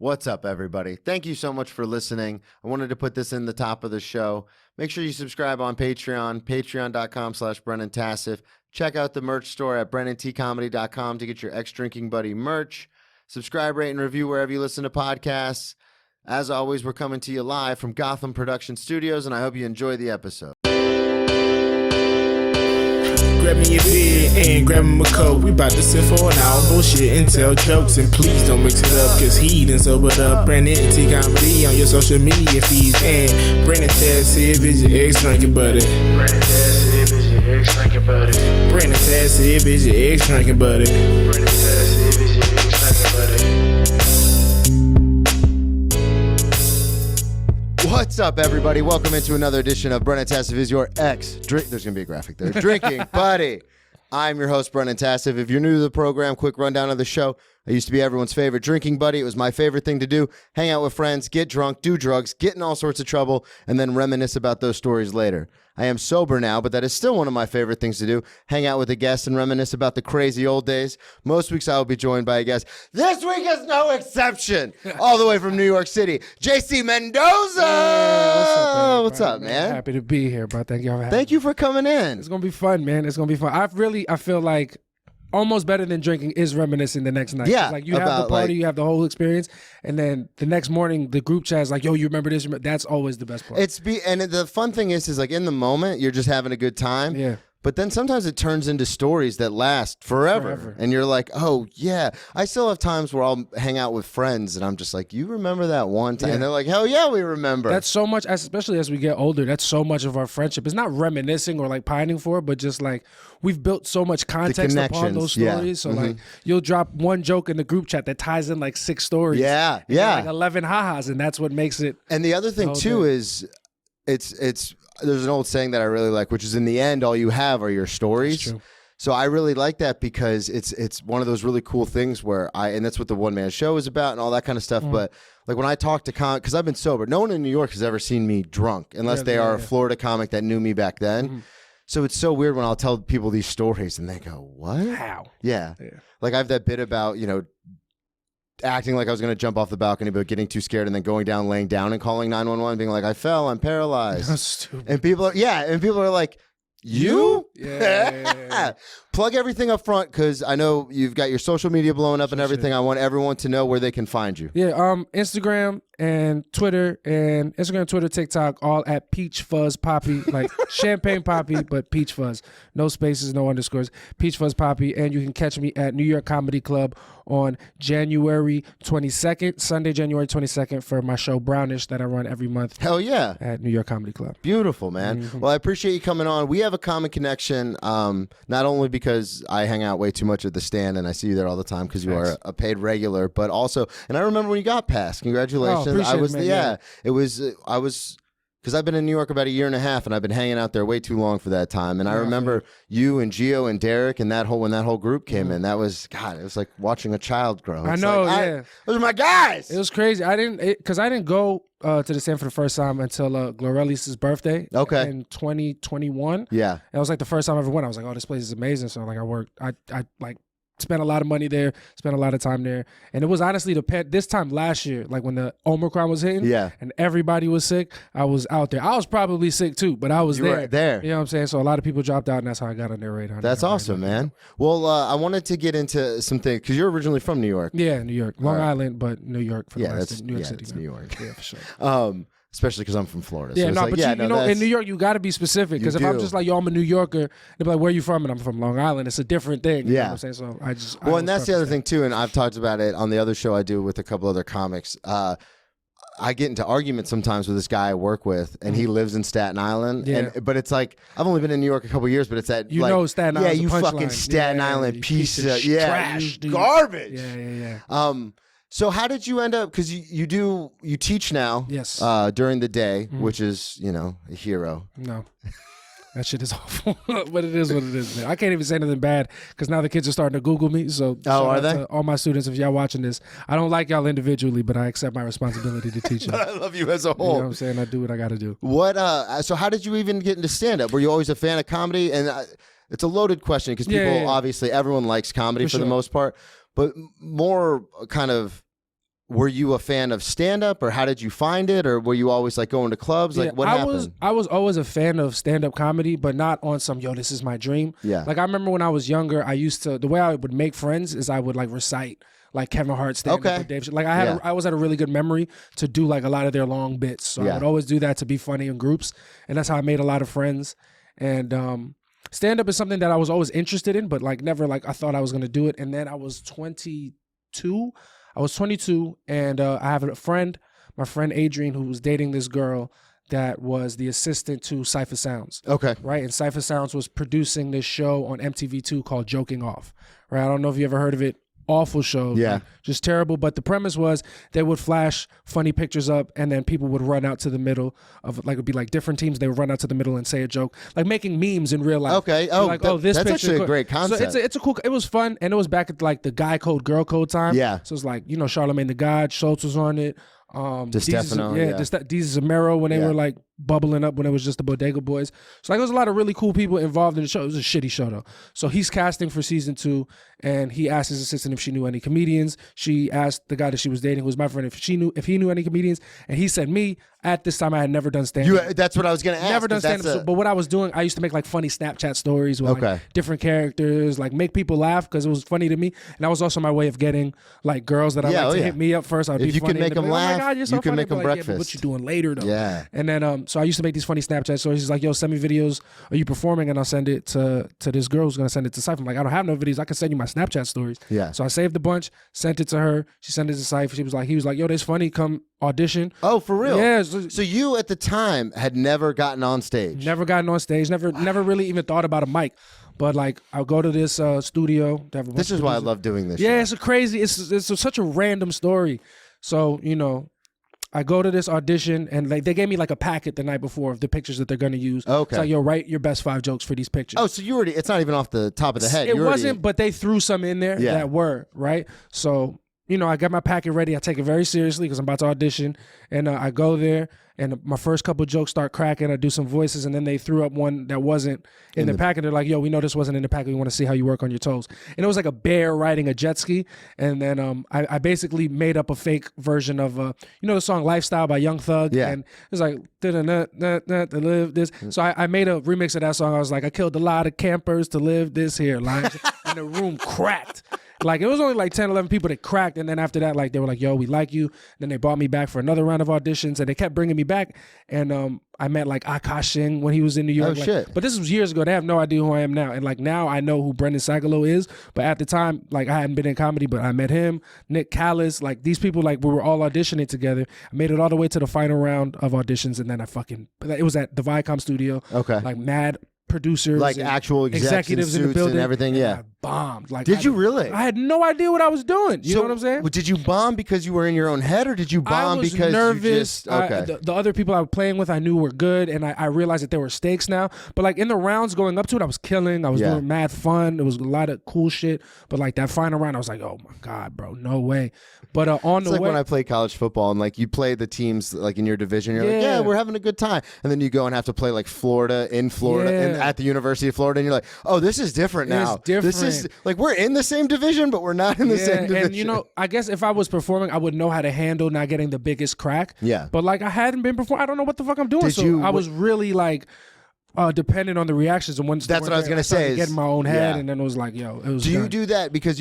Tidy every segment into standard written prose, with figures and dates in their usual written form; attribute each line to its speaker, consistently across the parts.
Speaker 1: What's up, everybody? Thank you so much for listening. I wanted to put this in the top of the show. Make sure you subscribe on Patreon, patreon.com/Brennan Tassif. Check out the merch store at brennantcomedy.com to get your ex-drinking buddy merch. Subscribe, rate, and review wherever you listen to podcasts. As always, we're coming to you live from Gotham Production Studios, and I hope you enjoy the episode.
Speaker 2: Grab me a beer and grab him a coke. We bout to sit for an hour, bullshit and tell jokes. And please don't mix it up, cause he done sobered up. Brennan T Comedy on your social media feeds. And Brennan Tassif is your ex-drinking buddy. Brennan Tassif is your ex-drinking buddy. Brennan Tassif is your ex-drinking buddy. Brennan Tassif is your ex-drinking buddy.
Speaker 1: What's up, everybody? Welcome into another edition of Brennan Tassif is your ex-drink. There's going to be a graphic there. Drinking buddy. I'm your host, Brennan Tassif. If you're new to the program, quick rundown of the show. I used to be everyone's favorite drinking buddy. It was my favorite thing to do. Hang out with friends, get drunk, do drugs, get in all sorts of trouble, and then reminisce about those stories later. I am sober now, but that is still one of my favorite things to do. Hang out with a guest and reminisce about the crazy old days. Most weeks I will be joined by a guest. This week is no exception. All the way from New York City, JC Mendoza.
Speaker 3: Yeah,
Speaker 1: what's up, man?
Speaker 3: Happy to be here, bro. Thank you for having me.
Speaker 1: Thank you for coming in.
Speaker 3: It's going to be fun, man. It's going to be fun. I feel like almost better than drinking is reminiscing the next night.
Speaker 1: Yeah.
Speaker 3: Like you have the party, you have the whole experience, and then the next morning the group chat is like, yo, you remember this? That's always the best part.
Speaker 1: And the fun thing is like in the moment, you're just having a good time.
Speaker 3: Yeah.
Speaker 1: But then sometimes it turns into stories that last forever. And you're like, oh, yeah. I still have times where I'll hang out with friends and I'm just like, you remember that one time?
Speaker 3: Yeah.
Speaker 1: And they're like, hell yeah, we remember.
Speaker 3: That's so much, especially as we get older, that's so much of our friendship. It's not reminiscing or like pining for it, but just like we've built so much context upon those stories.
Speaker 1: Yeah.
Speaker 3: So like you'll drop one joke in the group chat that ties in like 6 stories.
Speaker 1: Yeah,
Speaker 3: And
Speaker 1: yeah.
Speaker 3: like 11 ha-has, and that's what makes it.
Speaker 1: And the other thing too is it's there's an old saying that I really like, which is in the end, all you have are your stories.
Speaker 3: That's true.
Speaker 1: So I really like that because it's one of those really cool things where and that's what the one man show is about and all that kind of stuff. But like when I talk to because I've been sober, no one in New York has ever seen me drunk unless they are a Florida comic that knew me back then. So it's so weird when I'll tell people these stories and they go, what?
Speaker 3: How?
Speaker 1: Yeah. Like I have that bit about, acting like I was going to jump off the balcony, but getting too scared and then going down, laying down and calling 911, being like, I fell, I'm paralyzed.
Speaker 3: That's stupid.
Speaker 1: And people are like, you?
Speaker 3: Yeah.
Speaker 1: Plug everything up front because I know you've got your social media blowing up and everything. I want everyone to know where they can find you.
Speaker 3: Yeah, Instagram and Twitter Twitter, TikTok, all at Peach Fuzz Poppy, like Champagne Poppy, but Peach Fuzz. No spaces, no underscores. Peach Fuzz Poppy. And you can catch me at New York Comedy Club on January 22nd, Sunday, January 22nd, for my show Brownish that I run every month.
Speaker 1: Hell yeah.
Speaker 3: At New York Comedy Club.
Speaker 1: Beautiful, man. Well, I appreciate you coming on. We have a common connection, not only because I hang out way too much at the stand and I see you there all the time because you are a paid regular, but also, and I remember when you got passed. Congratulations.
Speaker 3: I was,
Speaker 1: I was, because I've been in New York about a year and a half and I've been hanging out there way too long for that time. And I remember you and Gio and Derek and when that whole group came in, it was like watching a child grow.
Speaker 3: I know,
Speaker 1: those are my guys.
Speaker 3: It was crazy. I didn't go to the stand for the first time until Glorelli's birthday.
Speaker 1: Okay.
Speaker 3: In 2021.
Speaker 1: Yeah.
Speaker 3: It was like the first time I ever went. I was like, oh, this place is amazing. So like I spent a lot of money there, spent a lot of time there. And it was honestly this time last year, like when the Omicron was hitting and everybody was sick, I was out there. I was probably sick too, but I was
Speaker 1: You were there.
Speaker 3: You know what I'm saying? So a lot of people dropped out and that's how I got on their radar.
Speaker 1: That's awesome, man. Well, I wanted to get into some things because you're originally from New York.
Speaker 3: Yeah, New York. Long Island, but New York for the rest. New York City.
Speaker 1: It's New York.
Speaker 3: Yeah, for sure.
Speaker 1: Especially because I'm from Florida.
Speaker 3: Yeah,
Speaker 1: so
Speaker 3: but in New York, you got to be specific. Because if I'm just like, yo, I'm a New Yorker, they'll be like, where are you from? And I'm from Long Island. It's a different thing. You know what I'm saying? So
Speaker 1: and that's the other thing, too. And I've talked about it on the other show I do with a couple other comics. I get into arguments sometimes with this guy I work with, and he lives in Staten Island.
Speaker 3: Yeah.
Speaker 1: But it's like, I've only been in New York a couple of years, but it's that,
Speaker 3: Staten Island.
Speaker 1: Yeah, you fucking Staten Island piece of
Speaker 3: trash, dude.
Speaker 1: Garbage.
Speaker 3: Yeah.
Speaker 1: So how did you end up? Because you teach now.
Speaker 3: Yes.
Speaker 1: During the day, which is a hero.
Speaker 3: No. That shit is awful, but it is what it is, man. I can't even say anything bad because now the kids are starting to Google me. So,
Speaker 1: are they?
Speaker 3: To all my students, if y'all watching this, I don't like y'all individually, but I accept my responsibility to teach you.
Speaker 1: But I love you as a whole.
Speaker 3: You know what I'm saying? I do what I got to do.
Speaker 1: What? So how did you even get into stand-up? Were you always a fan of comedy? And it's a loaded question because people obviously everyone likes comedy for the most part, but more kind of were you a fan of stand-up, or how did you find it, or were you always like going to clubs? Like, what happened?
Speaker 3: I was always a fan of stand-up comedy, but not on some, yo, this is my dream.
Speaker 1: Yeah.
Speaker 3: Like, I remember when I was younger, the way I would make friends is I would like recite like Kevin Hart stand-up or Dave. Like, I always had a really good memory to do like a lot of their long bits. So I would always do that to be funny in groups, and that's how I made a lot of friends. And stand-up is something that I was always interested in, but like never like I thought I was gonna do it. And then I was 22. And I have a friend, my friend Adrian, who was dating this girl that was the assistant to Cypher Sounds.
Speaker 1: Okay.
Speaker 3: Right? And Cypher Sounds was producing this show on MTV2 called Joking Off. Right? I don't know if you ever heard of it. Awful show.
Speaker 1: Yeah.
Speaker 3: Like, just terrible. But the premise was they would flash funny pictures up, and then people would run out to the middle of, like, it'd be like different teams. They would run out to the middle and say a joke, like making memes in real life.
Speaker 1: Okay. Oh,
Speaker 3: like,
Speaker 1: this that's actually a great concept.
Speaker 3: So it's a cool. It was fun, and it was back at like the guy code, girl code time.
Speaker 1: Yeah.
Speaker 3: So it's like, Charlamagne the God, Schultz was on it.
Speaker 1: DeStefano,
Speaker 3: Deezus Zamero when they were like bubbling up when it was just the Bodega Boys. So like, there was a lot of really cool people involved in the show. It was a shitty show though. So he's casting for season 2, and he asked his assistant if she knew any comedians. She asked the guy that she was dating, who was my friend, if he knew any comedians, and he said me. At this time, I had never done stand-up.
Speaker 1: That's what I was gonna ask.
Speaker 3: Never done stand-up. But what I was doing, I used to make like funny Snapchat stories with like different characters, like make people laugh because it was funny to me, and that was also my way of getting like girls that I like to hit me up first. I'd be
Speaker 1: if you
Speaker 3: funny.
Speaker 1: can make them laugh,
Speaker 3: oh my God, you're so
Speaker 1: you can
Speaker 3: funny.
Speaker 1: make them
Speaker 3: like,
Speaker 1: breakfast.
Speaker 3: Yeah, but what you doing later though?
Speaker 1: Yeah.
Speaker 3: And then so I used to make these funny Snapchat stories. He's like, yo, send me videos. Are you performing? And I'll send it to this girl who's gonna send it to Cypher. I'm like, I don't have no videos. I can send you my Snapchat stories.
Speaker 1: Yeah.
Speaker 3: So I saved a bunch, sent it to her. She sent it to Cypher. He was like, yo, that's funny. Come audition.
Speaker 1: Oh, for real?
Speaker 3: Yeah.
Speaker 1: So you at the time had never gotten on stage.
Speaker 3: Never gotten on stage. Never really even thought about a mic. But like, I'll go to this studio.
Speaker 1: This is why I love doing this.
Speaker 3: Yeah, it's a crazy. It's such a random story. So I go to this audition, and like they gave me like a packet the night before of the pictures that they're gonna use.
Speaker 1: Okay.
Speaker 3: It's like, yo, write your best 5 jokes for these pictures.
Speaker 1: Oh, so you already? It's not even off the top of the head.
Speaker 3: It wasn't, but they threw some in there that were right. So I got my packet ready. I take it very seriously because I'm about to audition, and I go there. And my first couple jokes start cracking. I do some voices, and then they threw up one that wasn't in the packet. They're like, yo, we know this wasn't in the packet. We want to see how you work on your toes. And it was like a bear riding a jet ski. And then I basically made up a fake version of, the song Lifestyle by Young Thug.
Speaker 1: Yeah.
Speaker 3: And it was like, to live this. So I made a remix of that song. I was like, I killed a lot of campers to live this here life. And the room cracked. Like, it was only like 10, 11 people that cracked. And then after that, like, they were like, yo, we like you. Then they brought me back for another round of auditions, and they kept bringing me back. And I met like Akash Singh when he was in New York.
Speaker 1: Oh, shit.
Speaker 3: But this was years ago. They have no idea who I am now. And like, now I know who Brendan Sagalow is. But at the time, like, I hadn't been in comedy, but I met him, Nick Callis, like these people, like, we were all auditioning together. I made it all the way to the final round of auditions. And then it was at the Viacom studio.
Speaker 1: Okay.
Speaker 3: Like, mad producers,
Speaker 1: like actual executives
Speaker 3: in the building,
Speaker 1: and everything.
Speaker 3: And I bombed. Like,
Speaker 1: did you really?
Speaker 3: I had no idea what I was doing. You know what I'm saying?
Speaker 1: Did you bomb because you were in your own head, or did you bomb
Speaker 3: I was
Speaker 1: because
Speaker 3: nervous.
Speaker 1: you just
Speaker 3: The other people I was playing with, I knew were good, and I realized that there were stakes now. But like, in the rounds going up to it, I was killing. I was doing mad fun. It was a lot of cool shit. But like, that final round, I was like, oh my God, bro, no way. But on
Speaker 1: it's
Speaker 3: the
Speaker 1: like
Speaker 3: way,
Speaker 1: when I play college football, and like you play the teams like in your division, you're like, yeah, we're having a good time, and then you go and have to play like Florida and at the University of Florida, and you're like, oh, this is different now.
Speaker 3: It's different.
Speaker 1: This is like, we're in the same division, but we're not in the same division.
Speaker 3: And I guess if I was performing, I would know how to handle not getting the biggest crack.
Speaker 1: Yeah.
Speaker 3: But like, I hadn't been performing. I don't know what the fuck I'm doing. I was really like dependent on the reactions, and once
Speaker 1: that's what I was gonna say.
Speaker 3: Get in my own head, and then it was like, yo, it was.
Speaker 1: Do you do that because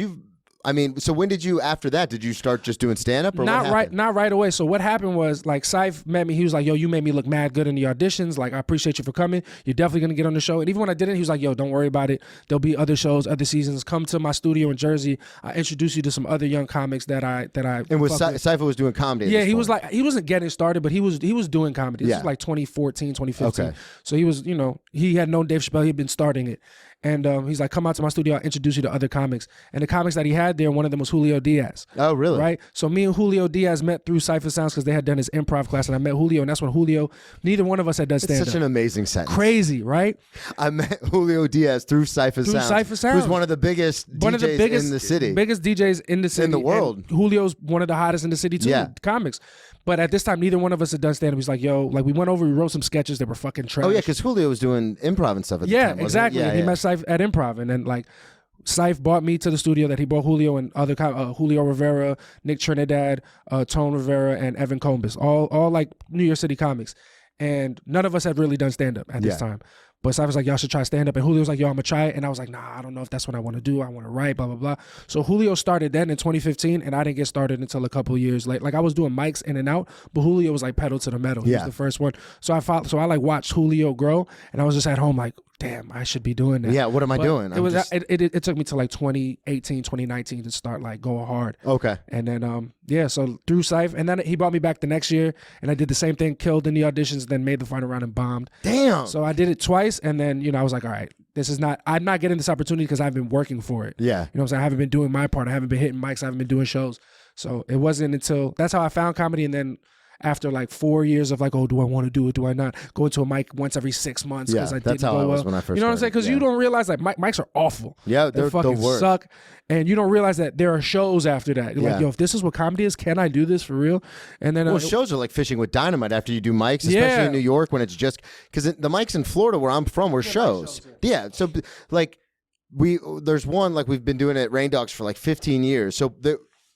Speaker 1: so when did you, after that, did you start just doing stand-up, or
Speaker 3: not
Speaker 1: what
Speaker 3: not right away. So what happened was, like, Syph met me. He was like, yo, you made me look mad good in the auditions. Like, I appreciate you for coming. You're definitely going to get on the show. And even when I didn't, he was like, yo, don't worry about it. There'll be other shows, other seasons. Come to my studio in Jersey. I introduce you to some other young comics that I
Speaker 1: And Syph was doing comedy?
Speaker 3: Yeah, he was like, he wasn't getting started, but he was doing comedy. This was like 2014, 2015.
Speaker 1: Okay.
Speaker 3: So he was, he had known Dave Chappelle. He had been starting it. And he's like, come out to my studio. I'll introduce you to other comics. And the comics that he had there, one of them was Julio Diaz.
Speaker 1: Oh, really?
Speaker 3: Right? So me and Julio Diaz met through Cypher Sounds because they had done his improv class. And I met Julio. And that's when neither one of us had done stand-up.
Speaker 1: It's such an amazing sentence.
Speaker 3: Crazy, right?
Speaker 1: I met Julio Diaz through Cypher Sounds. Who's one of the biggest DJs in the city.
Speaker 3: Biggest DJs in the city.
Speaker 1: In the world.
Speaker 3: And Julio's one of the hottest in the city, too. Comics. But at this time, neither one of us had done stand-up. He's like, yo, like, we went over, we wrote some sketches that were fucking trash.
Speaker 1: Oh, yeah, because Julio was doing improv and stuff at the time, wasn't
Speaker 3: exactly.
Speaker 1: he?
Speaker 3: He met Cypher at improv. And then, like, Syfe brought me to the studio that he brought Julio and other Julio Rivera, Nick Trinidad, Tone Rivera, and Evan Combs, all like New York City comics. And none of us had really done stand-up at this time. But Syfe was like, y'all should try stand-up. And Julio was like, yo, I'm going to try it. And I was like, nah, I don't know if that's what I want to do. I want to write, blah, blah, blah. So Julio started then in 2015, and I didn't get started until a couple of years late. Like, I was doing mics in and out, but Julio was like pedal to the metal. He was the first one. So I like watched Julio grow, and I was just at home like, damn, I should be doing that.
Speaker 1: Yeah, what am I doing?
Speaker 3: It took me to like 2018, 2019 to start like going hard.
Speaker 1: Okay.
Speaker 3: And then, so through Syfe, and then he brought me back the next year, and I did the same thing, killed in the auditions, then made the final round and bombed.
Speaker 1: Damn.
Speaker 3: So I did it twice, and then, I was like, all right, I'm not getting this opportunity because I've been working for it.
Speaker 1: Yeah.
Speaker 3: You know what I'm saying? I haven't been doing my part. I haven't been hitting mics. I haven't been doing shows. So it wasn't until, that's how I found comedy, and then after like 4 years of like, oh, do I want to do it? Do I not? Go into a mic once every 6 months because I didn't
Speaker 1: that's how
Speaker 3: go
Speaker 1: I was
Speaker 3: well.
Speaker 1: when I first
Speaker 3: You know what I'm saying?
Speaker 1: started.
Speaker 3: Because you don't realize like mics are awful.
Speaker 1: Yeah,
Speaker 3: they
Speaker 1: they're
Speaker 3: fucking
Speaker 1: the worst.
Speaker 3: suck. And you don't realize that there are shows after that. You're like, yo, if this is what comedy is, can I do this for real? And then
Speaker 1: shows are like fishing with dynamite after you do mics, especially in New York when it's just because the mics in Florida where I'm from were shows. So like there's one like we've been doing it at Rain Dogs for like 15 years. So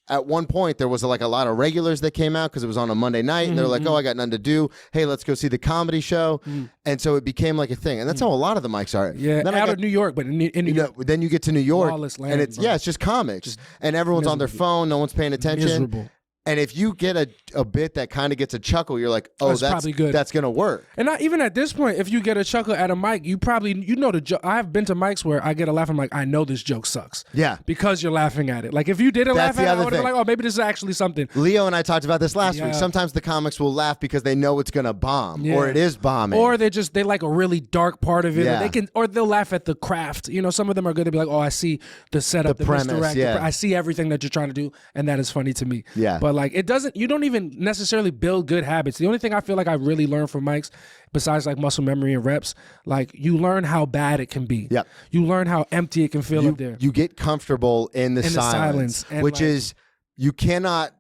Speaker 1: at one point there was like a lot of regulars that came out because it was on a Monday night, and they're like, oh, I got nothing to do. Hey, let's go see the comedy show. And so it became like a thing, and that's how a lot of the mics are.
Speaker 3: Yeah, then out of New York, but in New York,
Speaker 1: then you get to New York,
Speaker 3: land,
Speaker 1: and it's it's just comics, and everyone's on their phone, no one's paying attention.
Speaker 3: Miserable.
Speaker 1: And if you get a bit that kind of gets a chuckle, you're like, oh, that's
Speaker 3: probably good.
Speaker 1: That's gonna work.
Speaker 3: And not even at this point, if you get a chuckle at a mic, you probably know the joke. I've been to mics where I get a laugh. I'm like, I know this joke sucks.
Speaker 1: Yeah,
Speaker 3: because you're laughing at it. Like if you didn't laugh at it, I would have been like, oh, maybe this is actually something.
Speaker 1: Leo and I talked about this last week. Sometimes the comics will laugh because they know it's gonna bomb, or it is bombing,
Speaker 3: or they like a really dark part of it. Or they'll laugh at the craft. Some of them are good to be like, oh, I see the setup, the
Speaker 1: premise,
Speaker 3: misdirect. I see everything that you're trying to do, and that is funny to me.
Speaker 1: Yeah,
Speaker 3: but like it doesn't. You don't even necessarily build good habits. The only thing I feel like I really learned from mics, besides like muscle memory and reps, like you learn how bad it can be.
Speaker 1: Yep.
Speaker 3: You learn how empty it can feel up there.
Speaker 1: You get comfortable in the silence which is you can't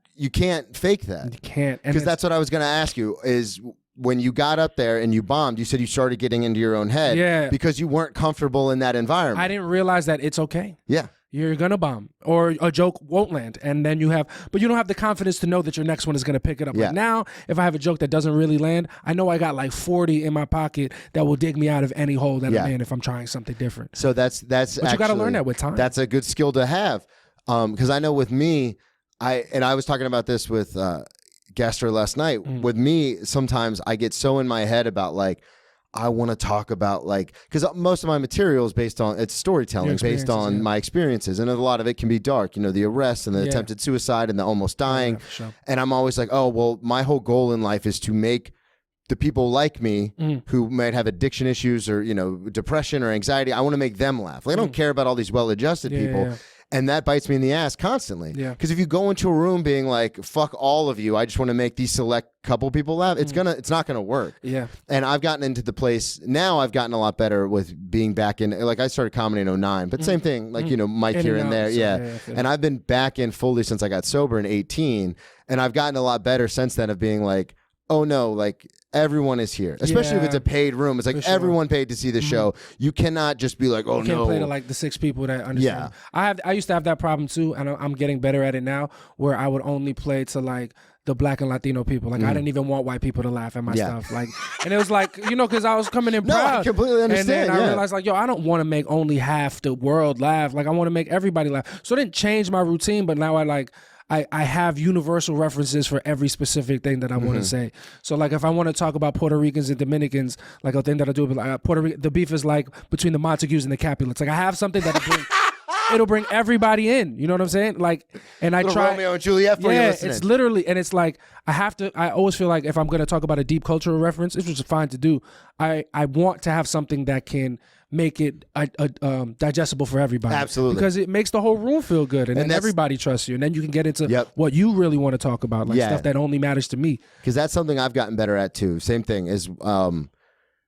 Speaker 1: fake that.
Speaker 3: You can't,
Speaker 1: because that's what I was going to ask you is. When you got up there and you bombed, you said you started getting into your own head because you weren't comfortable in that environment.
Speaker 3: I didn't realize that it's okay.
Speaker 1: Yeah.
Speaker 3: You're going to bomb or a joke won't land. And then you don't have the confidence to know that your next one is going to pick it up.
Speaker 1: Yeah.
Speaker 3: Like now, if I have a joke that doesn't really land, I know I got like 40 in my pocket that will dig me out of any hole that I'm in if I'm trying something different.
Speaker 1: So but
Speaker 3: you got to learn that with time.
Speaker 1: That's a good skill to have. Because I know with me, I was talking about this with Gaster last night. With me, sometimes I get so in my head about like I want to talk about like because most of my material is based on it's storytelling based on my experiences, and a lot of it can be dark. The arrest and the attempted suicide and the almost dying. And I'm always like, oh well, my whole goal in life is to make the people like me who might have addiction issues or depression or anxiety. I want to make them laugh. Like I don't care about all these well-adjusted people. Yeah. And that bites me in the ass constantly. Yeah. Because if you go into a room being like, fuck all of you, I just want to make these select couple people laugh, it's not gonna work. Yeah. And I've gotten into the place now, I've gotten a lot better with being back in, like I started comedy in 2009, but same thing, like, Mike here and there. Yeah. And I've been back in fully since I got sober in 2018. And I've gotten a lot better since then of being like, oh no, like everyone is here, especially if it's a paid room. It's like everyone paid to see the show. You cannot just be like, oh
Speaker 3: you can't play to like the 6 people that understand. Yeah. I used to have that problem too, and I'm getting better at it now, where I would only play to like the Black and Latino people. Like I didn't even want white people to laugh at my stuff. Like, and it was like, because I was coming in proud.
Speaker 1: I completely understand.
Speaker 3: And then I realized like, I don't want to make only half the world laugh. Like I want to make everybody laugh. So I didn't change my routine, but now I have universal references for every specific thing that I want to say. So like if I want to talk about Puerto Ricans and Dominicans, like a thing that I do, like Puerto Rican, the beef is like between the Montagues and the Capulets. Like I have something that it'll bring everybody in. You know what I'm saying? Like, and I try
Speaker 1: Romeo and Juliet for you listening.
Speaker 3: It's literally, and it's like I always feel like if I'm going to talk about a deep cultural reference, which is fine to do, I want to have something that can make it digestible for everybody.
Speaker 1: Absolutely.
Speaker 3: Because it makes the whole room feel good, and then everybody trusts you, and then you can get into what you really want to talk about, like stuff that only matters to me.
Speaker 1: Because that's something I've gotten better at too. Same thing is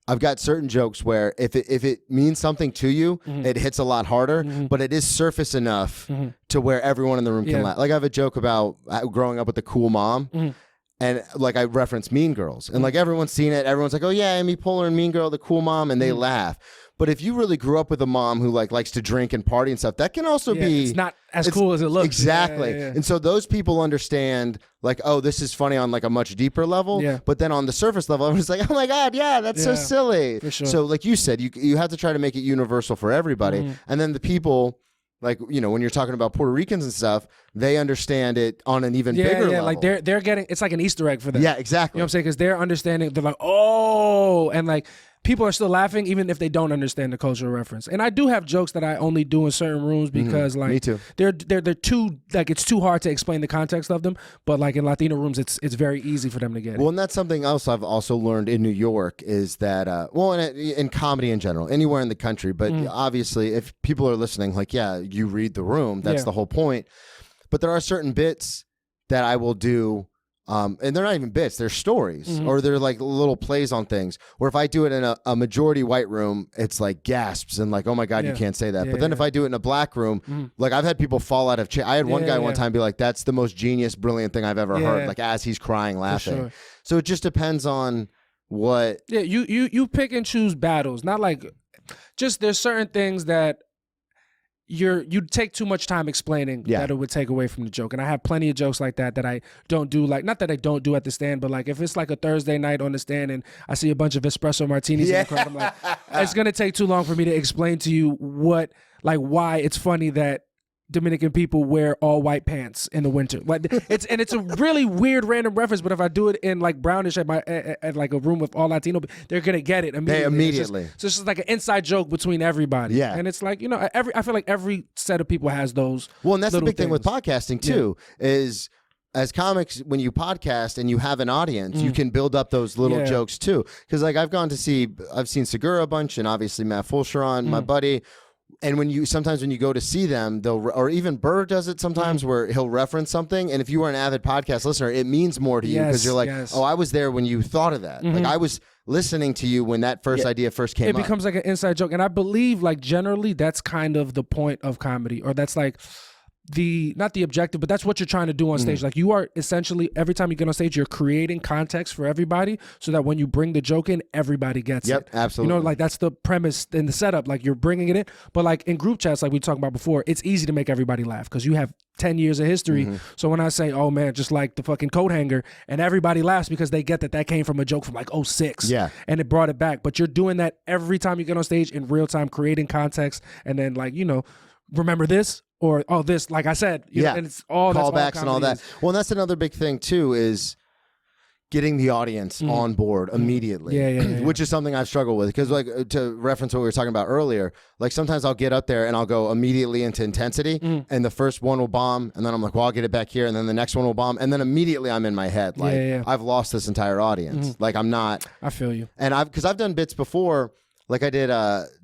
Speaker 1: I've got certain jokes where if it means something to you, it hits a lot harder, but it is surface enough to where everyone in the room can laugh. Like I have a joke about growing up with a cool mom. And like I reference Mean Girls, and like everyone's seen it. Everyone's like, "Oh yeah, Amy Poehler and Mean Girl, the cool mom," and they laugh. But if you really grew up with a mom who like likes to drink and party and stuff, that can also be
Speaker 3: it's not as cool as it looks.
Speaker 1: Exactly.
Speaker 3: Yeah.
Speaker 1: And so those people understand like, oh, this is funny on like a much deeper level.
Speaker 3: Yeah.
Speaker 1: But then on the surface level, everyone's like, oh my God, yeah, that's so silly.
Speaker 3: For sure.
Speaker 1: So like you said, you have to try to make it universal for everybody. And then the people, like, you know, when you're talking about Puerto Ricans and stuff, they understand it on an even bigger level.
Speaker 3: Like they're getting, it's like an Easter egg for them.
Speaker 1: Yeah, exactly.
Speaker 3: You know what I'm saying? Because they're understanding, they're like, oh, and like people are still laughing even if they don't understand the cultural reference. And I do have jokes that I only do in certain rooms because like
Speaker 1: Me too.
Speaker 3: they're too, like it's too hard to explain the context of them. But like in Latino rooms, it's very easy for them to get it.
Speaker 1: Well, and that's something else I've also learned in New York is that, well, in comedy in general, anywhere in the country, but obviously if people are listening, like, yeah, you read the room, that's the whole point. But there are certain bits that I will do, and they're not even bits, they're stories, or they're like little plays on things. Or if I do it in a majority white room, it's like gasps and like, oh my God, you can't say that. But then if I do it in a black room, like I've had people fall out of chair. I had one guy one time be like, that's the most genius, brilliant thing I've ever heard, like as he's crying, laughing.
Speaker 3: Sure.
Speaker 1: So it just depends on what.
Speaker 3: Yeah, you pick and choose battles, not like just there's certain things that you take too much time explaining that it would take away from the joke. And I have plenty of jokes like that I don't do, like not that I don't do at the stand, but like if it's like a Thursday night on the stand and I see a bunch of espresso martinis in the crowd, I'm like, it's gonna take too long for me to explain to you why it's funny that Dominican people wear all white pants in the winter. Like it's a really weird random reference, but if I do it in like brownish at like a room with all Latino, they're gonna get it immediately. It's just like an inside joke between everybody. Yeah, and it's like, you know, I feel like every set of people has those.
Speaker 1: Well, and that's the big thing with podcasting too is. As comics, when you podcast and you have an audience, you can build up those little jokes too. Because like I've seen Segura a bunch, and obviously Matt Fulcheron, my buddy. And sometimes when you go to see them, or even Burr does it sometimes where he'll reference something. And if you are an avid podcast listener, it means more to you because you're like, oh, I was there when you thought of that. Like I was listening to you when that first idea first came up.
Speaker 3: It becomes like an inside joke. And I believe like generally that's kind of the point of comedy, or that's like not the objective, but that's what you're trying to do on stage. Like you are essentially, every time you get on stage, you're creating context for everybody so that when you bring the joke in, everybody gets it.
Speaker 1: Yep, absolutely.
Speaker 3: You know, like that's the premise in the setup. Like you're bringing it in, but like in group chats, like we talked about before, it's easy to make everybody laugh because you have 10 years of history. So when I say, oh man, just like the fucking coat hanger, and everybody laughs because they get that came from a joke from like 2006. Yeah. And it brought it back. But you're doing that every time you get on stage in real time, creating context, and then like, you know, remember this? Or, oh, this, like I said, you know, and it's all
Speaker 1: callbacks and all that. Well, and that's another big thing too, is getting the audience on board immediately. Yeah. Which is something I've struggled with. Because, like, to reference what we were talking about earlier, like sometimes I'll get up there and I'll go immediately into intensity, and the first one will bomb, and then I'm like, well, I'll get it back here, and then the next one will bomb, and then immediately I'm in my head. Like, I've lost this entire audience. Like, I'm not.
Speaker 3: I feel you.
Speaker 1: And because I've done bits before, like I did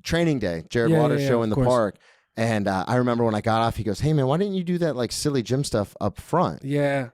Speaker 1: Training Day, Jared Waters' show in the park. And I remember when I got off, he goes, "Hey man, why didn't you do that like silly gym stuff up front?" Yeah.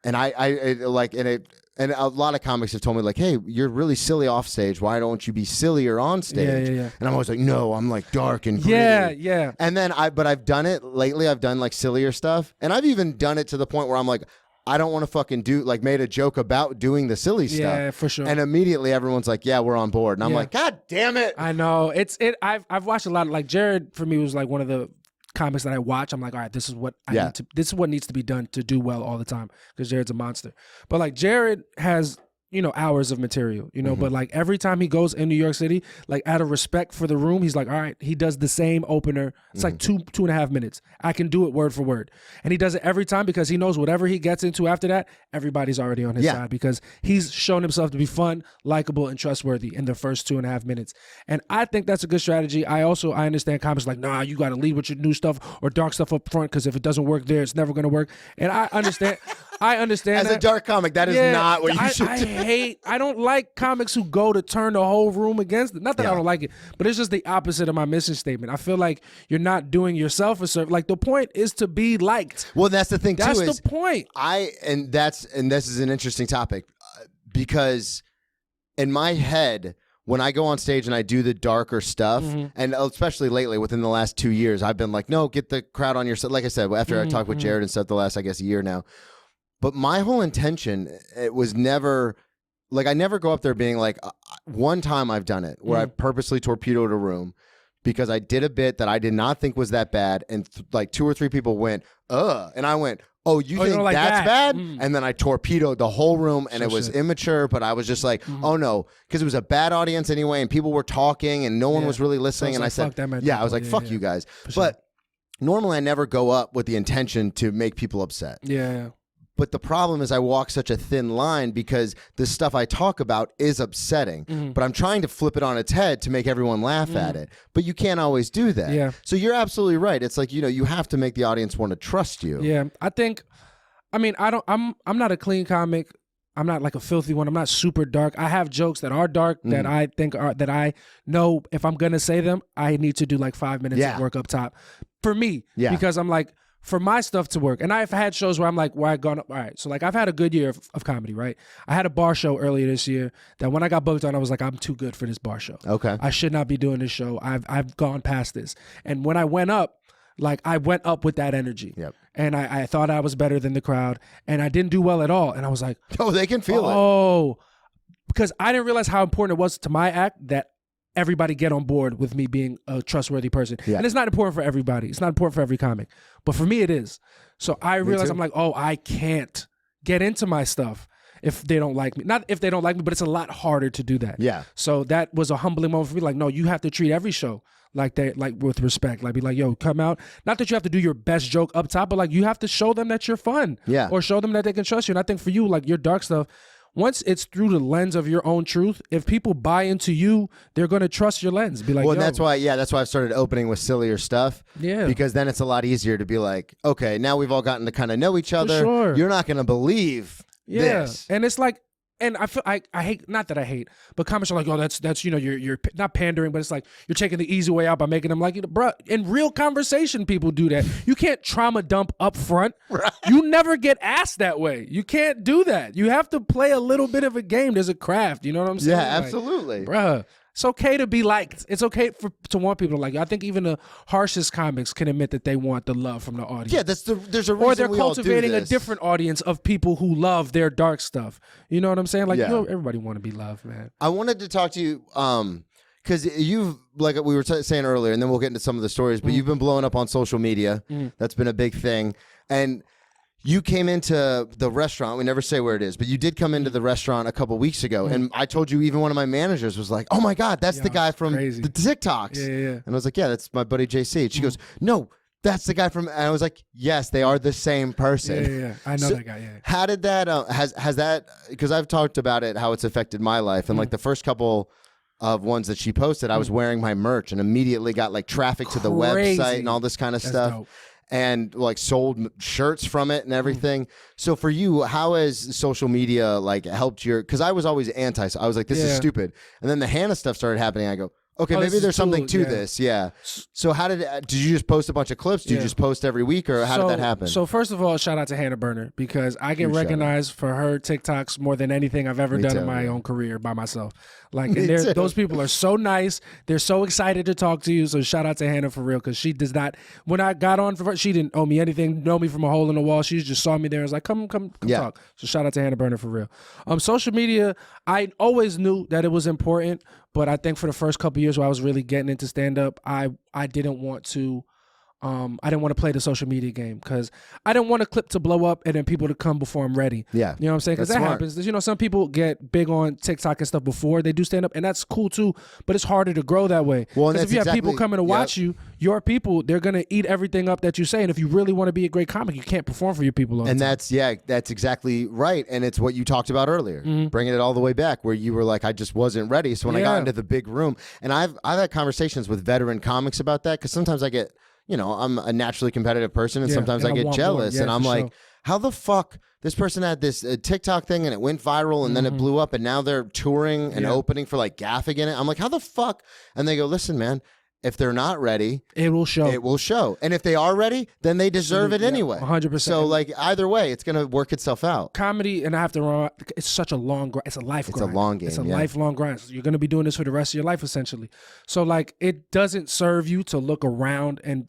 Speaker 1: And and a lot of comics have told me like, "Hey, you're really silly off stage. Why don't you be sillier on stage?" Yeah. And I'm always like, "No, I'm like dark and gritty." Yeah. And then but I've done it lately. I've done like sillier stuff, and I've even done it to the point where I'm like, I don't want to fucking made a joke about doing the silly stuff.
Speaker 3: Yeah, for sure.
Speaker 1: And immediately everyone's like, yeah, we're on board. And I'm like, God damn it.
Speaker 3: I know. I've watched a lot of, like, Jared for me was like one of the comics that I watch. I'm like, all right, this is what this is what needs to be done to do well all the time, because Jared's a monster. But like Jared has, you know, hours of material, you know, but like every time he goes in New York City, like out of respect for the room, he's like, all right, he does the same opener. It's like 2.5 minutes. I can do it word for word. And he does it every time because he knows whatever he gets into after that, everybody's already on his side, because he's shown himself to be fun, likable, and trustworthy in the first 2.5 minutes. And I think that's a good strategy. I understand comics like, nah, you got to lead with your new stuff or dark stuff up front, because if it doesn't work there, it's never going to work. And I understand. As
Speaker 1: a dark comic, that is not what you should do.
Speaker 3: I don't like comics who go to turn the whole room against it. Not that I don't like it, but it's just the opposite of my mission statement. I feel like you're not doing yourself a service. Like, the point is to be liked.
Speaker 1: Well, that's the thing too.
Speaker 3: That's the point.
Speaker 1: And this is an interesting topic, because in my head, when I go on stage and I do the darker stuff, and especially lately within the last 2 years, I've been like, no, get the crowd on your side. Like I said, after I talked with Jared and stuff the last, I guess, year now. But my whole intention, it was never like I never go up there being like, one time I've done it where I purposely torpedoed a room because I did a bit that I did not think was that bad, and like 2 or 3 people went, and I went, oh, you think
Speaker 3: like
Speaker 1: that's
Speaker 3: that?
Speaker 1: bad? And then I torpedoed the whole room, and it was immature, but I was just like, oh no, because it was a bad audience anyway, and people were talking, and no one was really listening, and I said, I was like, fuck you guys. But normally I never go up with the intention to make people upset.
Speaker 3: Yeah.
Speaker 1: But the problem is I walk such a thin line because the stuff I talk about is upsetting, but I'm trying to flip it on its head to make everyone laugh at it. But you can't always do that.
Speaker 3: Yeah.
Speaker 1: So you're absolutely right. It's like, you have to make the audience want to trust you.
Speaker 3: Yeah. I'm not a clean comic. I'm not like a filthy one. I'm not super dark. I have jokes that are dark that I think are, that I know if I'm going to say them, I need to do like 5 minutes of work up top for me. Yeah. Because I'm like, for my stuff to work. And I've had shows where I'm like, where I gone up. All right. So like I've had a good year of comedy, right? I had a bar show earlier this year that when I got booked on, I was like, I'm too good for this bar show. Okay. I should not be doing this show. I've gone past this. And when I went up, like I went up with that energy. Yep. And I thought I was better than the crowd. And I didn't do well at all. And I was like,
Speaker 1: oh, they can feel it.
Speaker 3: Oh, because I didn't realize how important it was to my act that everybody get on board with me being a trustworthy person. Yeah. And it's not important for everybody. It's not important for every comic. But for me, it is. So I realized I'm like, oh, I can't get into my stuff if they don't like me. Not if they don't like me, but it's a lot harder to do that. Yeah. So that was a humbling moment for me. Like, no, you have to treat every show like that, like with respect. Like, be like, yo, come out. Not that you have to do your best joke up top, but like you have to show them that you're fun. Yeah. Or show them that they can trust you. And I think for you, like your dark stuff, once it's through the lens of your own truth, if people buy into you, they're going to trust your lens. Be like,
Speaker 1: well, that's why I've started opening with sillier stuff. Yeah. Because then it's a lot easier to be like, okay, now we've all gotten to kind of know each other. For sure. You're not going to believe this.
Speaker 3: And it's like, and I feel I hate, not that I hate, but comments are like, oh, that's you're not pandering, but it's like you're taking the easy way out by making them like, bruh, in real conversation, people do that. You can't trauma dump up front. Right. You never get asked that way. You can't do that. You have to play a little bit of a game. There's a craft. You know what I'm saying?
Speaker 1: Yeah, absolutely.
Speaker 3: Like, bruh. It's okay to be liked. It's okay to want people to like you. I think even the harshest comics can admit that they want the love from the audience.
Speaker 1: Yeah, there's a reason.
Speaker 3: Or they're cultivating a different audience of people who love their dark stuff. You know what I'm saying? Like, everybody want to be loved, man.
Speaker 1: I wanted to talk to you because you've, like we were saying earlier, and then we'll get into some of the stories, but you've been blowing up on social media. That's been a big thing. And you came into the restaurant. We never say where it is, but you did come into the restaurant a couple weeks ago. And I told you, even one of my managers was like, oh my God, that's the guy from the TikToks. Yeah. And I was like, yeah, that's my buddy JC. And she goes, no, that's the guy from, and I was like, yes, they are the same person.
Speaker 3: Yeah. I know that guy. Yeah.
Speaker 1: How did that, has that, because I've talked about it, how it's affected my life. And like the first couple of ones that she posted, I was wearing my merch and immediately got like traffic to the website and all this kind of stuff. Dope. And like sold shirts from it and everything. So for you, how has social media like helped your? Because I was always anti. So I was like, this is stupid. And then the Hannah stuff started happening. I go, okay, maybe there's something to this. Yeah. So how did you just post a bunch of clips? Did you just post every week, or how did that happen?
Speaker 3: So first of all, shout out to Hannah Burner, because I get recognized for her TikToks more than anything I've ever done in my own career by myself. Like, and those people are so nice. They're so excited to talk to you. So shout out to Hannah for real, because she does not. When I got on for her, she didn't owe me anything, know me from a hole in the wall. She just saw me there and was like, come talk. So shout out to Hannah Burner for real. Social media, I always knew that it was important, but I think for the first couple of years where I was really getting into stand up, I didn't want to. I didn't want to play the social media game, because I didn't want a clip to blow up and then people to come before I'm ready. Yeah. You know what I'm saying? Because that happens. You know, some people get big on TikTok and stuff before they do stand up, and that's cool too, but it's harder to grow that way. Well, because if you have people coming to watch you, your people, they're going to eat everything up that you say. And if you really want to be a great comic, you can't perform for your people all the time.
Speaker 1: That's exactly right. And it's what you talked about earlier, bringing it all the way back, where you were like, I just wasn't ready. So when I got into the big room, and I've had conversations with veteran comics about that, because sometimes I get, you know, I'm a naturally competitive person, and sometimes I get jealous, and I'm like, how the fuck this person had this TikTok thing and it went viral and then it blew up and now they're touring and opening for like Gaffigan. I'm like, how the fuck? And they go, listen, man, if they're not ready,
Speaker 3: it will show.
Speaker 1: It will show. And if they are ready, then they deserve it anyway.
Speaker 3: 100%.
Speaker 1: So like either way, it's going to work itself out.
Speaker 3: Comedy, and I have to run, it's such a long grind. It's a life grind.
Speaker 1: It's a long game.
Speaker 3: It's a lifelong grind. So you're going to be doing this for the rest of your life, essentially. So like, it doesn't serve you to look around and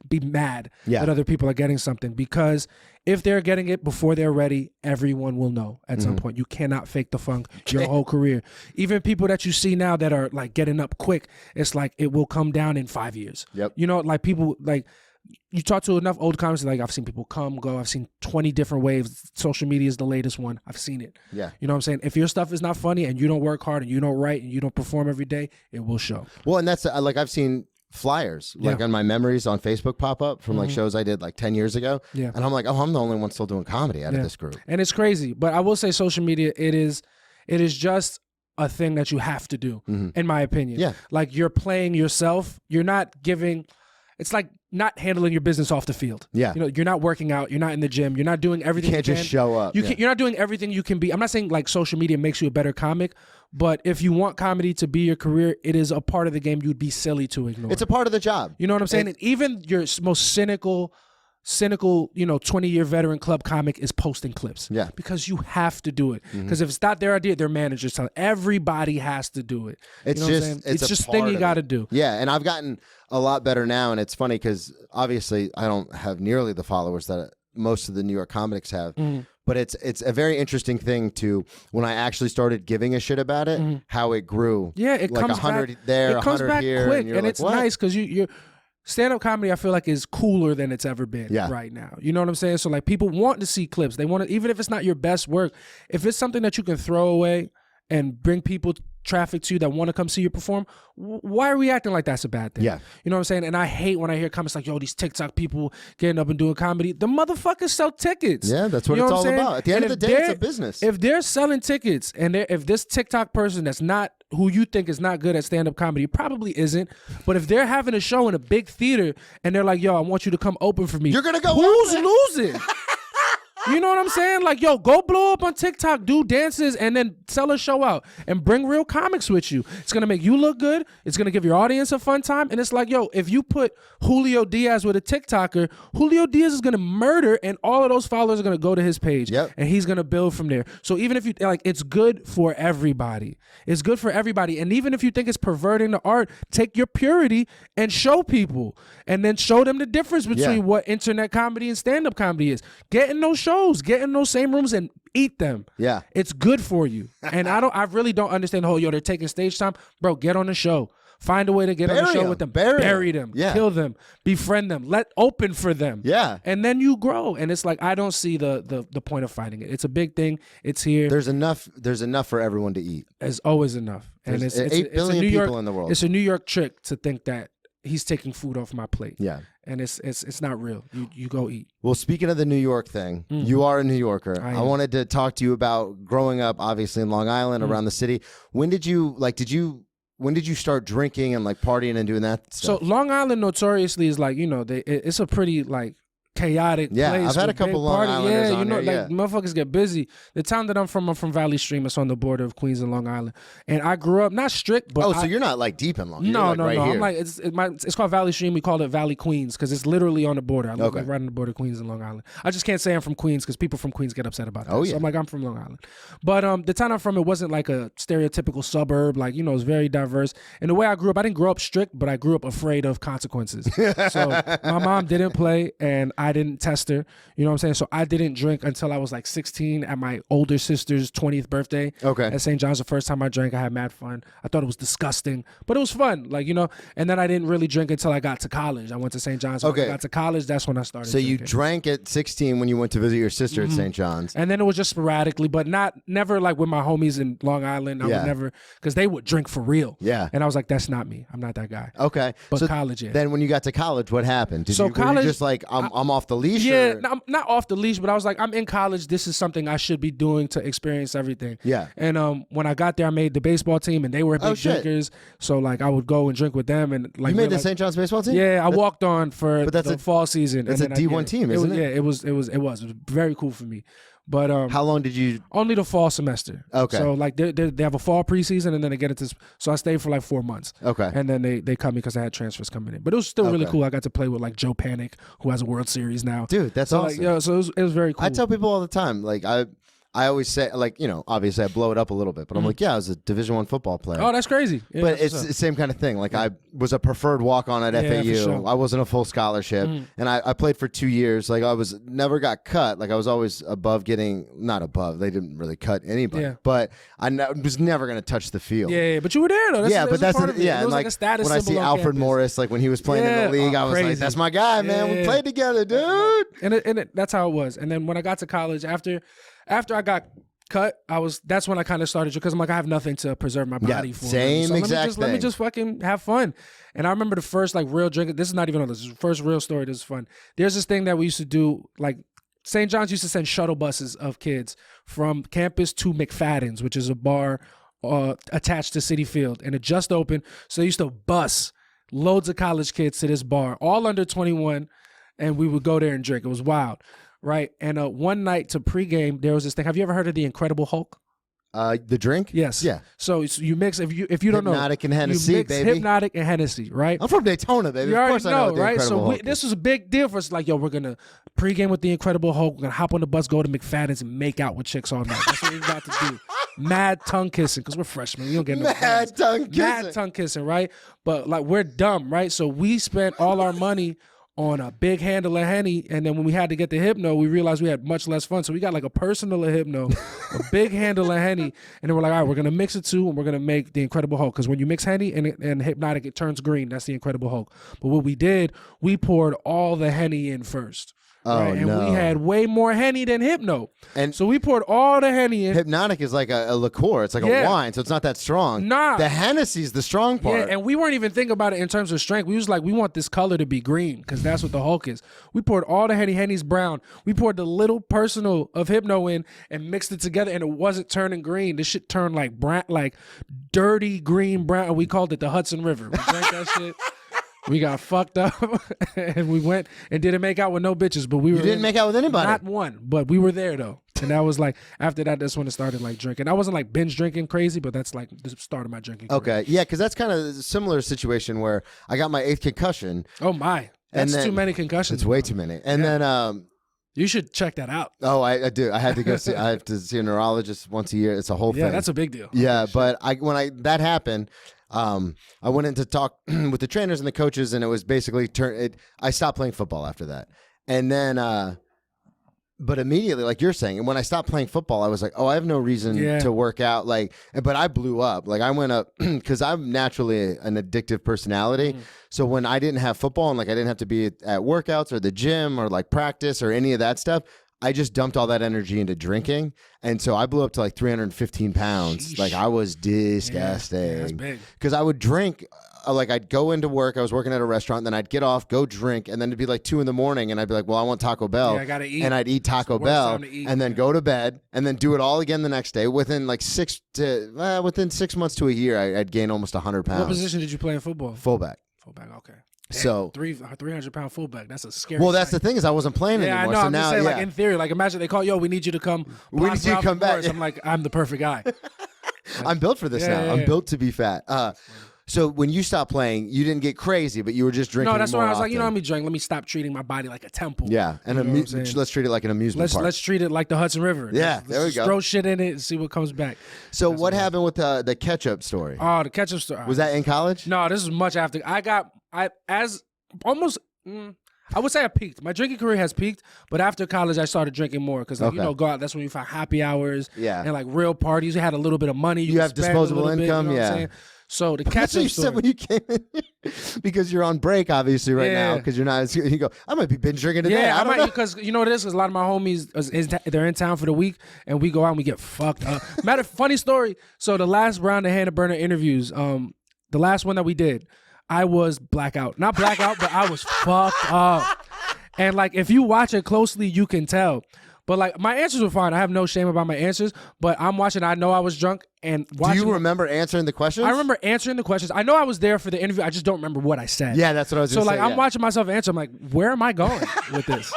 Speaker 3: be mad
Speaker 1: Yeah.
Speaker 3: that other people are getting something, because if they're getting it before they're ready, everyone will know at some point. You cannot fake the funk your whole career. Even people that you see now that are like getting up quick, it's like it will come down in 5 years.
Speaker 1: Yep.
Speaker 3: You know, like people like. You talk to enough old comics, like I've seen people come, go. I've seen 20 different waves. Social media is the latest one. I've seen it.
Speaker 1: Yeah.
Speaker 3: You know what I'm saying? If your stuff is not funny and you don't work hard and you don't write and you don't perform every day, it will show.
Speaker 1: Well, and that's like I've seen flyers like on my memories on Facebook pop up from like shows I did like 10 years ago.
Speaker 3: Yeah.
Speaker 1: And I'm like, oh, I'm the only one still doing comedy out of this group.
Speaker 3: And it's crazy. But I will say social media, it is just a thing that you have to do, in my opinion.
Speaker 1: Yeah.
Speaker 3: Like you're playing yourself. You're not giving, it's like not handling your business off the field.
Speaker 1: Yeah.
Speaker 3: You know, you're not working out. You're not in the gym. You're not doing everything
Speaker 1: You can't just show up.
Speaker 3: You're not doing everything you can be. I'm not saying like social media makes you a better comic, but if you want comedy to be your career, it is a part of the game you'd be silly to ignore.
Speaker 1: It's a part of the job.
Speaker 3: You know what I'm saying? And even your most cynical, 20-year veteran club comic is posting clips.
Speaker 1: Yeah.
Speaker 3: Because you have to do it. Because if it's not their idea, their managers tell everybody has to do it.
Speaker 1: It's
Speaker 3: you know what I'm
Speaker 1: just
Speaker 3: saying?
Speaker 1: it's
Speaker 3: just
Speaker 1: a
Speaker 3: thing
Speaker 1: part
Speaker 3: you
Speaker 1: of
Speaker 3: got to
Speaker 1: it.
Speaker 3: do.
Speaker 1: Yeah, and I've gotten a lot better now, and it's funny because obviously I don't have nearly the followers that most of the New York comics have. But it's a very interesting thing to when I actually started giving a shit about it, how it grew.
Speaker 3: Yeah, it
Speaker 1: like
Speaker 3: comes
Speaker 1: 100
Speaker 3: back,
Speaker 1: there,
Speaker 3: it comes
Speaker 1: 100
Speaker 3: back
Speaker 1: here,
Speaker 3: quick,
Speaker 1: and,
Speaker 3: and it's
Speaker 1: what?
Speaker 3: nice because you're stand-up comedy, I feel like, is cooler than it's ever been right now. You know what I'm saying? So like people want to see clips. They want to, even if it's not your best work, if it's something that you can throw away and bring people traffic to you that want to come see you perform, why are we acting like that's a bad thing?
Speaker 1: Yeah.
Speaker 3: You know what I'm saying? And I hate when I hear comments like, yo, these TikTok people getting up and doing comedy. The motherfuckers sell tickets.
Speaker 1: Yeah, that's what
Speaker 3: You know
Speaker 1: it's
Speaker 3: I'm
Speaker 1: all
Speaker 3: saying?
Speaker 1: about. At the end
Speaker 3: And
Speaker 1: of the
Speaker 3: if
Speaker 1: day, it's
Speaker 3: they're-
Speaker 1: a business.
Speaker 3: If they're selling tickets and if this TikTok person that's not who you think is not good at stand-up comedy, probably isn't, but if they're having a show in a big theater and they're like, yo, I want you to come open for me.
Speaker 1: You're gonna go
Speaker 3: Who's
Speaker 1: open?
Speaker 3: losing? You know what I'm saying? Like, yo, go blow up on TikTok, do dances, and then sell a show out and bring real comics with you. It's going to make you look good. It's going to give your audience a fun time. And it's like, yo, if you put Julio Diaz with a TikToker, Julio Diaz is going to murder, and all of those followers are going to go to his page.
Speaker 1: Yep.
Speaker 3: And he's going to build from there. So even if you, like, it's good for everybody. It's good for everybody. And even if you think it's perverting the art, take your purity and show people. And then show them the difference between what internet comedy and stand-up comedy is. Get in those shows, get in those same rooms and eat them.
Speaker 1: Yeah.
Speaker 3: It's good for you. And I really don't understand the whole, yo, they're taking stage time. Bro, get on the show. Find a way to get on the show with them. Bury them.
Speaker 1: Yeah.
Speaker 3: Kill them. Befriend them. Let open for them.
Speaker 1: Yeah.
Speaker 3: And then you grow. And it's like, I don't see the point of fighting it. It's a big thing. It's here.
Speaker 1: There's enough for everyone to eat.
Speaker 3: There's always enough. And
Speaker 1: There's
Speaker 3: it's
Speaker 1: 8 billion
Speaker 3: a New
Speaker 1: people
Speaker 3: York,
Speaker 1: in the world.
Speaker 3: It's a New York trick to think that he's taking food off my plate.
Speaker 1: Yeah.
Speaker 3: And it's not real. You go eat.
Speaker 1: Well, speaking of the New York thing, you are a New Yorker. I wanted to talk to you about growing up, obviously in Long Island, around the city. When did you start drinking and like partying and doing that stuff?
Speaker 3: So Long Island notoriously is like, it's a pretty like chaotic place.
Speaker 1: I've had a
Speaker 3: with
Speaker 1: couple
Speaker 3: big
Speaker 1: Long
Speaker 3: parties.
Speaker 1: Islanders on
Speaker 3: like
Speaker 1: there,
Speaker 3: motherfuckers get busy. The town that I'm from Valley Stream. It's on the border of Queens and Long Island. And I grew up not strict, but
Speaker 1: so you're not like deep in Long Island.
Speaker 3: No,
Speaker 1: You're, like, right here.
Speaker 3: I'm like it's called Valley Stream. We call it Valley Queens because it's literally on the border. I live
Speaker 1: Okay.
Speaker 3: right on the border of Queens and Long Island. I just can't say I'm from Queens because people from Queens get upset about that.
Speaker 1: Oh, yeah.
Speaker 3: So I'm like, I'm from Long Island. But the town I'm from, it wasn't like a stereotypical suburb. Like, it's very diverse. And the way I grew up, I didn't grow up strict, but I grew up afraid of consequences. So my mom didn't play and I didn't test her. You know what I'm saying? So I didn't drink until I was like 16 at my older sister's 20th birthday.
Speaker 1: Okay.
Speaker 3: At St. John's, the first time I drank, I had mad fun. I thought it was disgusting, but it was fun. Like, and then I didn't really drink until I got to college. I went to St. John's. When I got to college, that's when I started
Speaker 1: So you
Speaker 3: drinking.
Speaker 1: drank at 16 when you went to visit your sister at St. John's.
Speaker 3: And then it was just sporadically, but never like with my homies in Long Island. I would never, because they would drink for real.
Speaker 1: Yeah.
Speaker 3: And I was like, that's not me. I'm not that guy.
Speaker 1: Okay.
Speaker 3: But
Speaker 1: so
Speaker 3: college, yeah.
Speaker 1: Then when you got to college, what happened? Were you
Speaker 3: College,
Speaker 1: just like, I'm off the leash?
Speaker 3: Yeah,
Speaker 1: or?
Speaker 3: no, I'm not off the leash, but I was like, I'm in college. This is something I should be doing to experience everything.
Speaker 1: Yeah.
Speaker 3: And when I got there, I made the baseball team, and they were big drinkers. So like, I would go and drink with them, and like
Speaker 1: You made the St. John's baseball team?
Speaker 3: Yeah, I walked on for
Speaker 1: But that's
Speaker 3: the
Speaker 1: a-
Speaker 3: fall season.
Speaker 1: that's
Speaker 3: and
Speaker 1: a
Speaker 3: then
Speaker 1: D1 team, isn't it?
Speaker 3: Yeah, it was very cool for me. But
Speaker 1: How long did you?
Speaker 3: only the fall semester.
Speaker 1: Okay.
Speaker 3: So like they have a fall preseason and then they get into. So I stayed for like 4 months.
Speaker 1: Okay.
Speaker 3: And then they cut me because I had transfers coming in. But it was still really
Speaker 1: Okay.
Speaker 3: cool. I got to play with like Joe Panic, who has a World Series now.
Speaker 1: Dude, that's
Speaker 3: So
Speaker 1: awesome.
Speaker 3: like, so it was very cool.
Speaker 1: I tell people all the time, like I always say, like, obviously I blow it up a little bit, but I'm like, yeah, I was a Division I football player.
Speaker 3: Oh, that's crazy. Yeah,
Speaker 1: but it's the same kind of thing. Like, I was a preferred walk-on at FAU.
Speaker 3: for sure.
Speaker 1: I wasn't a full scholarship. And I played for 2 years. Like, I never got cut. Like, I was always not above. They didn't really cut anybody.
Speaker 3: Yeah.
Speaker 1: But I was never going to touch the field.
Speaker 3: Yeah, but you were there, though. That's
Speaker 1: part
Speaker 3: of it.
Speaker 1: Yeah,
Speaker 3: It was
Speaker 1: and
Speaker 3: like a status
Speaker 1: when I see
Speaker 3: symbol on
Speaker 1: Alfred
Speaker 3: campus.
Speaker 1: Morris, like, when he was playing in the league, I was like,
Speaker 3: crazy.
Speaker 1: that's my guy, man. We played together, dude.
Speaker 3: And that's how it was. And then when I got to college, after I got cut, that's when I kind of started, because I'm like, I have nothing to preserve my body for.
Speaker 1: Same
Speaker 3: so
Speaker 1: exact thing.
Speaker 3: Let me just fucking have fun. And I remember the first like real drink. This is not even on this. Is the first real story. This is fun. There's this thing that we used to do, like St. John's used to send shuttle buses of kids from campus to McFadden's, which is a bar attached to Citi Field, and it just opened. So they used to bus loads of college kids to this bar, all under 21, and we would go there and drink. It was wild. Right. And one night to pregame, there was this thing. Have you ever heard of the Incredible Hulk?
Speaker 1: The drink?
Speaker 3: Yes.
Speaker 1: Yeah.
Speaker 3: So you mix, if you don't know,
Speaker 1: Hypnotic and Hennessy,
Speaker 3: you mix
Speaker 1: baby.
Speaker 3: Hypnotic and Hennessy, right?
Speaker 1: I'm from Daytona, baby.
Speaker 3: You
Speaker 1: Of
Speaker 3: already
Speaker 1: course I know what the
Speaker 3: right?
Speaker 1: Incredible
Speaker 3: So
Speaker 1: Hulk is.
Speaker 3: this was a big deal for us. Like, yo, we're gonna pregame with the Incredible Hulk. We're gonna hop on the bus, go to McFadden's, and make out with chicks all night. That's what we're about to do. Mad tongue kissing, because we're freshmen. We don't get no
Speaker 1: Mad tongue kissing.
Speaker 3: Mad tongue kissing, right? But like, we're dumb, right? So we spent all our money on a big handle of Henny, and then when we had to get the Hypno, we realized we had much less fun. So we got like a personal of Hypno, a big handle of Henny, and then we're like, all right, we're gonna mix it too, and we're gonna make the Incredible Hulk. Because when you mix Henny and Hypnotic, it turns green. That's the Incredible Hulk. But what we did, we poured all the Henny in first.
Speaker 1: Oh,
Speaker 3: right? And
Speaker 1: no.
Speaker 3: we had way more Henny than Hypno.
Speaker 1: And
Speaker 3: so we poured all the Henny in.
Speaker 1: Hypnotic is like a liqueur. It's like a
Speaker 3: Yeah.
Speaker 1: wine, so it's not that strong.
Speaker 3: Nah.
Speaker 1: The Hennessy's the strong part.
Speaker 3: Yeah, and we weren't even thinking about it in terms of strength. We was like, we want this color to be green, because that's what the Hulk is. We poured all the Henny's brown. We poured the little personal of Hypno in and mixed it together, and it wasn't turning green. This shit turned like brown, like dirty green brown. And we called it the Hudson River. We drank that shit. We got fucked up, and we went and didn't make out with no bitches. But we
Speaker 1: didn't make out with anybody?
Speaker 3: Not one, but we were there though. And that was like, after that, that's when it started like drinking. I wasn't like binge drinking crazy, but that's like the start of my drinking career.
Speaker 1: Okay, yeah, because that's kind of a similar situation where I got my 8th concussion.
Speaker 3: Oh my, that's too many concussions.
Speaker 1: It's way too many. And then
Speaker 3: you should check that out.
Speaker 1: oh, I do. I had to go see. I have to see a neurologist once a year. It's a whole thing.
Speaker 3: Yeah, that's a big deal.
Speaker 1: Yeah, but when that happened, I went in to talk with the trainers and the coaches, and it was basically I stopped playing football after that, and then. But immediately, like you're saying, and when I stopped playing football, I was like, oh, I have no reason to work out. Like, but I blew up. Like, I went up because I'm naturally an addictive personality. So when I didn't have football and like I didn't have to be at workouts or the gym or like practice or any of that stuff, I just dumped all that energy into drinking. And so I blew up to like 315 pounds.
Speaker 3: Sheesh.
Speaker 1: Like, I was disgusting.
Speaker 3: Yeah, that's big.
Speaker 1: Because I would drink. Like, I'd go into work, I was working at a restaurant, then I'd get off, go drink, and then it'd be like 2 a.m, and I'd be like, well, I want Taco Bell.
Speaker 3: Yeah, I gotta eat.
Speaker 1: And I'd eat Taco
Speaker 3: It's the worst
Speaker 1: Bell,
Speaker 3: time to eat,
Speaker 1: and then go to bed, and then do it all again the next day. Within like 6 months to a year, I'd gain almost 100 pounds.
Speaker 3: What position did you play in football?
Speaker 1: Fullback.
Speaker 3: Fullback, okay.
Speaker 1: So
Speaker 3: 300-pound fullback. That's a scary.
Speaker 1: well, that's
Speaker 3: sight.
Speaker 1: the thing is I wasn't playing
Speaker 3: Yeah,
Speaker 1: anymore.
Speaker 3: I know.
Speaker 1: So
Speaker 3: I'm
Speaker 1: now,
Speaker 3: just saying,
Speaker 1: yeah.
Speaker 3: like in theory, like imagine they call, yo, we need you to come.
Speaker 1: We need you to come back.
Speaker 3: I'm like, I'm the perfect guy.
Speaker 1: I'm built for this now.
Speaker 3: Yeah,
Speaker 1: I'm
Speaker 3: yeah.
Speaker 1: built to be fat. So when you stopped playing, you didn't get crazy, but you were just drinking.
Speaker 3: No, that's
Speaker 1: more
Speaker 3: why I was like, you know, let
Speaker 1: often.
Speaker 3: me drink. Let me stop treating my body like a temple.
Speaker 1: Yeah, and
Speaker 3: You know what I'm saying?
Speaker 1: let's treat it like an amusement park.
Speaker 3: Let's treat it like the Hudson River.
Speaker 1: Yeah,
Speaker 3: Let's
Speaker 1: there we
Speaker 3: just
Speaker 1: go.
Speaker 3: Throw shit in it and see what comes back.
Speaker 1: So what happened with the ketchup story?
Speaker 3: Oh, the ketchup story.
Speaker 1: Was that in college?
Speaker 3: No, this is much after. I would say I peaked. My drinking career has peaked, but after college, I started drinking more because, like,
Speaker 1: Okay.
Speaker 3: you know, go out. That's when you find happy hours,
Speaker 1: Yeah.
Speaker 3: and like real parties. You had a little bit of money.
Speaker 1: You
Speaker 3: could
Speaker 1: have
Speaker 3: spend a
Speaker 1: disposable
Speaker 3: little bit,
Speaker 1: income,
Speaker 3: you know what I'm
Speaker 1: yeah.
Speaker 3: saying? So the
Speaker 1: That's
Speaker 3: ketchup
Speaker 1: what you
Speaker 3: story.
Speaker 1: said when you came in, because you're on break, obviously, right now,
Speaker 3: Yeah.
Speaker 1: because you're not. You go, I might be binge drinking today.
Speaker 3: Yeah,
Speaker 1: I
Speaker 3: I
Speaker 1: don't
Speaker 3: might
Speaker 1: know.
Speaker 3: because you know what it is. Because a lot of my homies they're in town for the week, and we go out and we get fucked up. Funny story. So the last round of Hannah Burner interviews, the last one that we did, I was blackout. Not blackout, but I was fucked up. And like, if you watch it closely, you can tell. But like, my answers were fine. I have no shame about my answers. But I'm watching. I know I was drunk and
Speaker 1: Do
Speaker 3: watching.
Speaker 1: you remember answering the questions?
Speaker 3: I remember answering the questions. I know I was there for the interview. I just don't remember what I said.
Speaker 1: Yeah, that's what I was.
Speaker 3: So
Speaker 1: gonna
Speaker 3: like,
Speaker 1: say,
Speaker 3: I'm
Speaker 1: yeah.
Speaker 3: watching myself answer. I'm like, where am I going with this?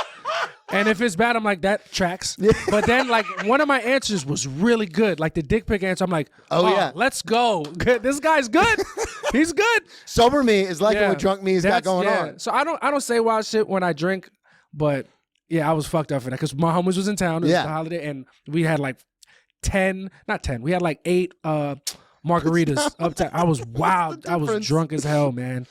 Speaker 3: And if it's bad, I'm like, that tracks. But then like, one of my answers was really good. Like the dick pic answer, I'm like,
Speaker 1: Oh, yeah.
Speaker 3: let's go. This guy's good. He's good.
Speaker 1: Sober me is like what drunk me has got
Speaker 3: That's-
Speaker 1: going
Speaker 3: yeah.
Speaker 1: on.
Speaker 3: So I don't say wild shit when I drink, but Yeah, I was fucked up for that because my homies was in town. It was the holiday, and we had like 10, not 10. We had like 8 margaritas uptown. I was wild. I was drunk as hell, man.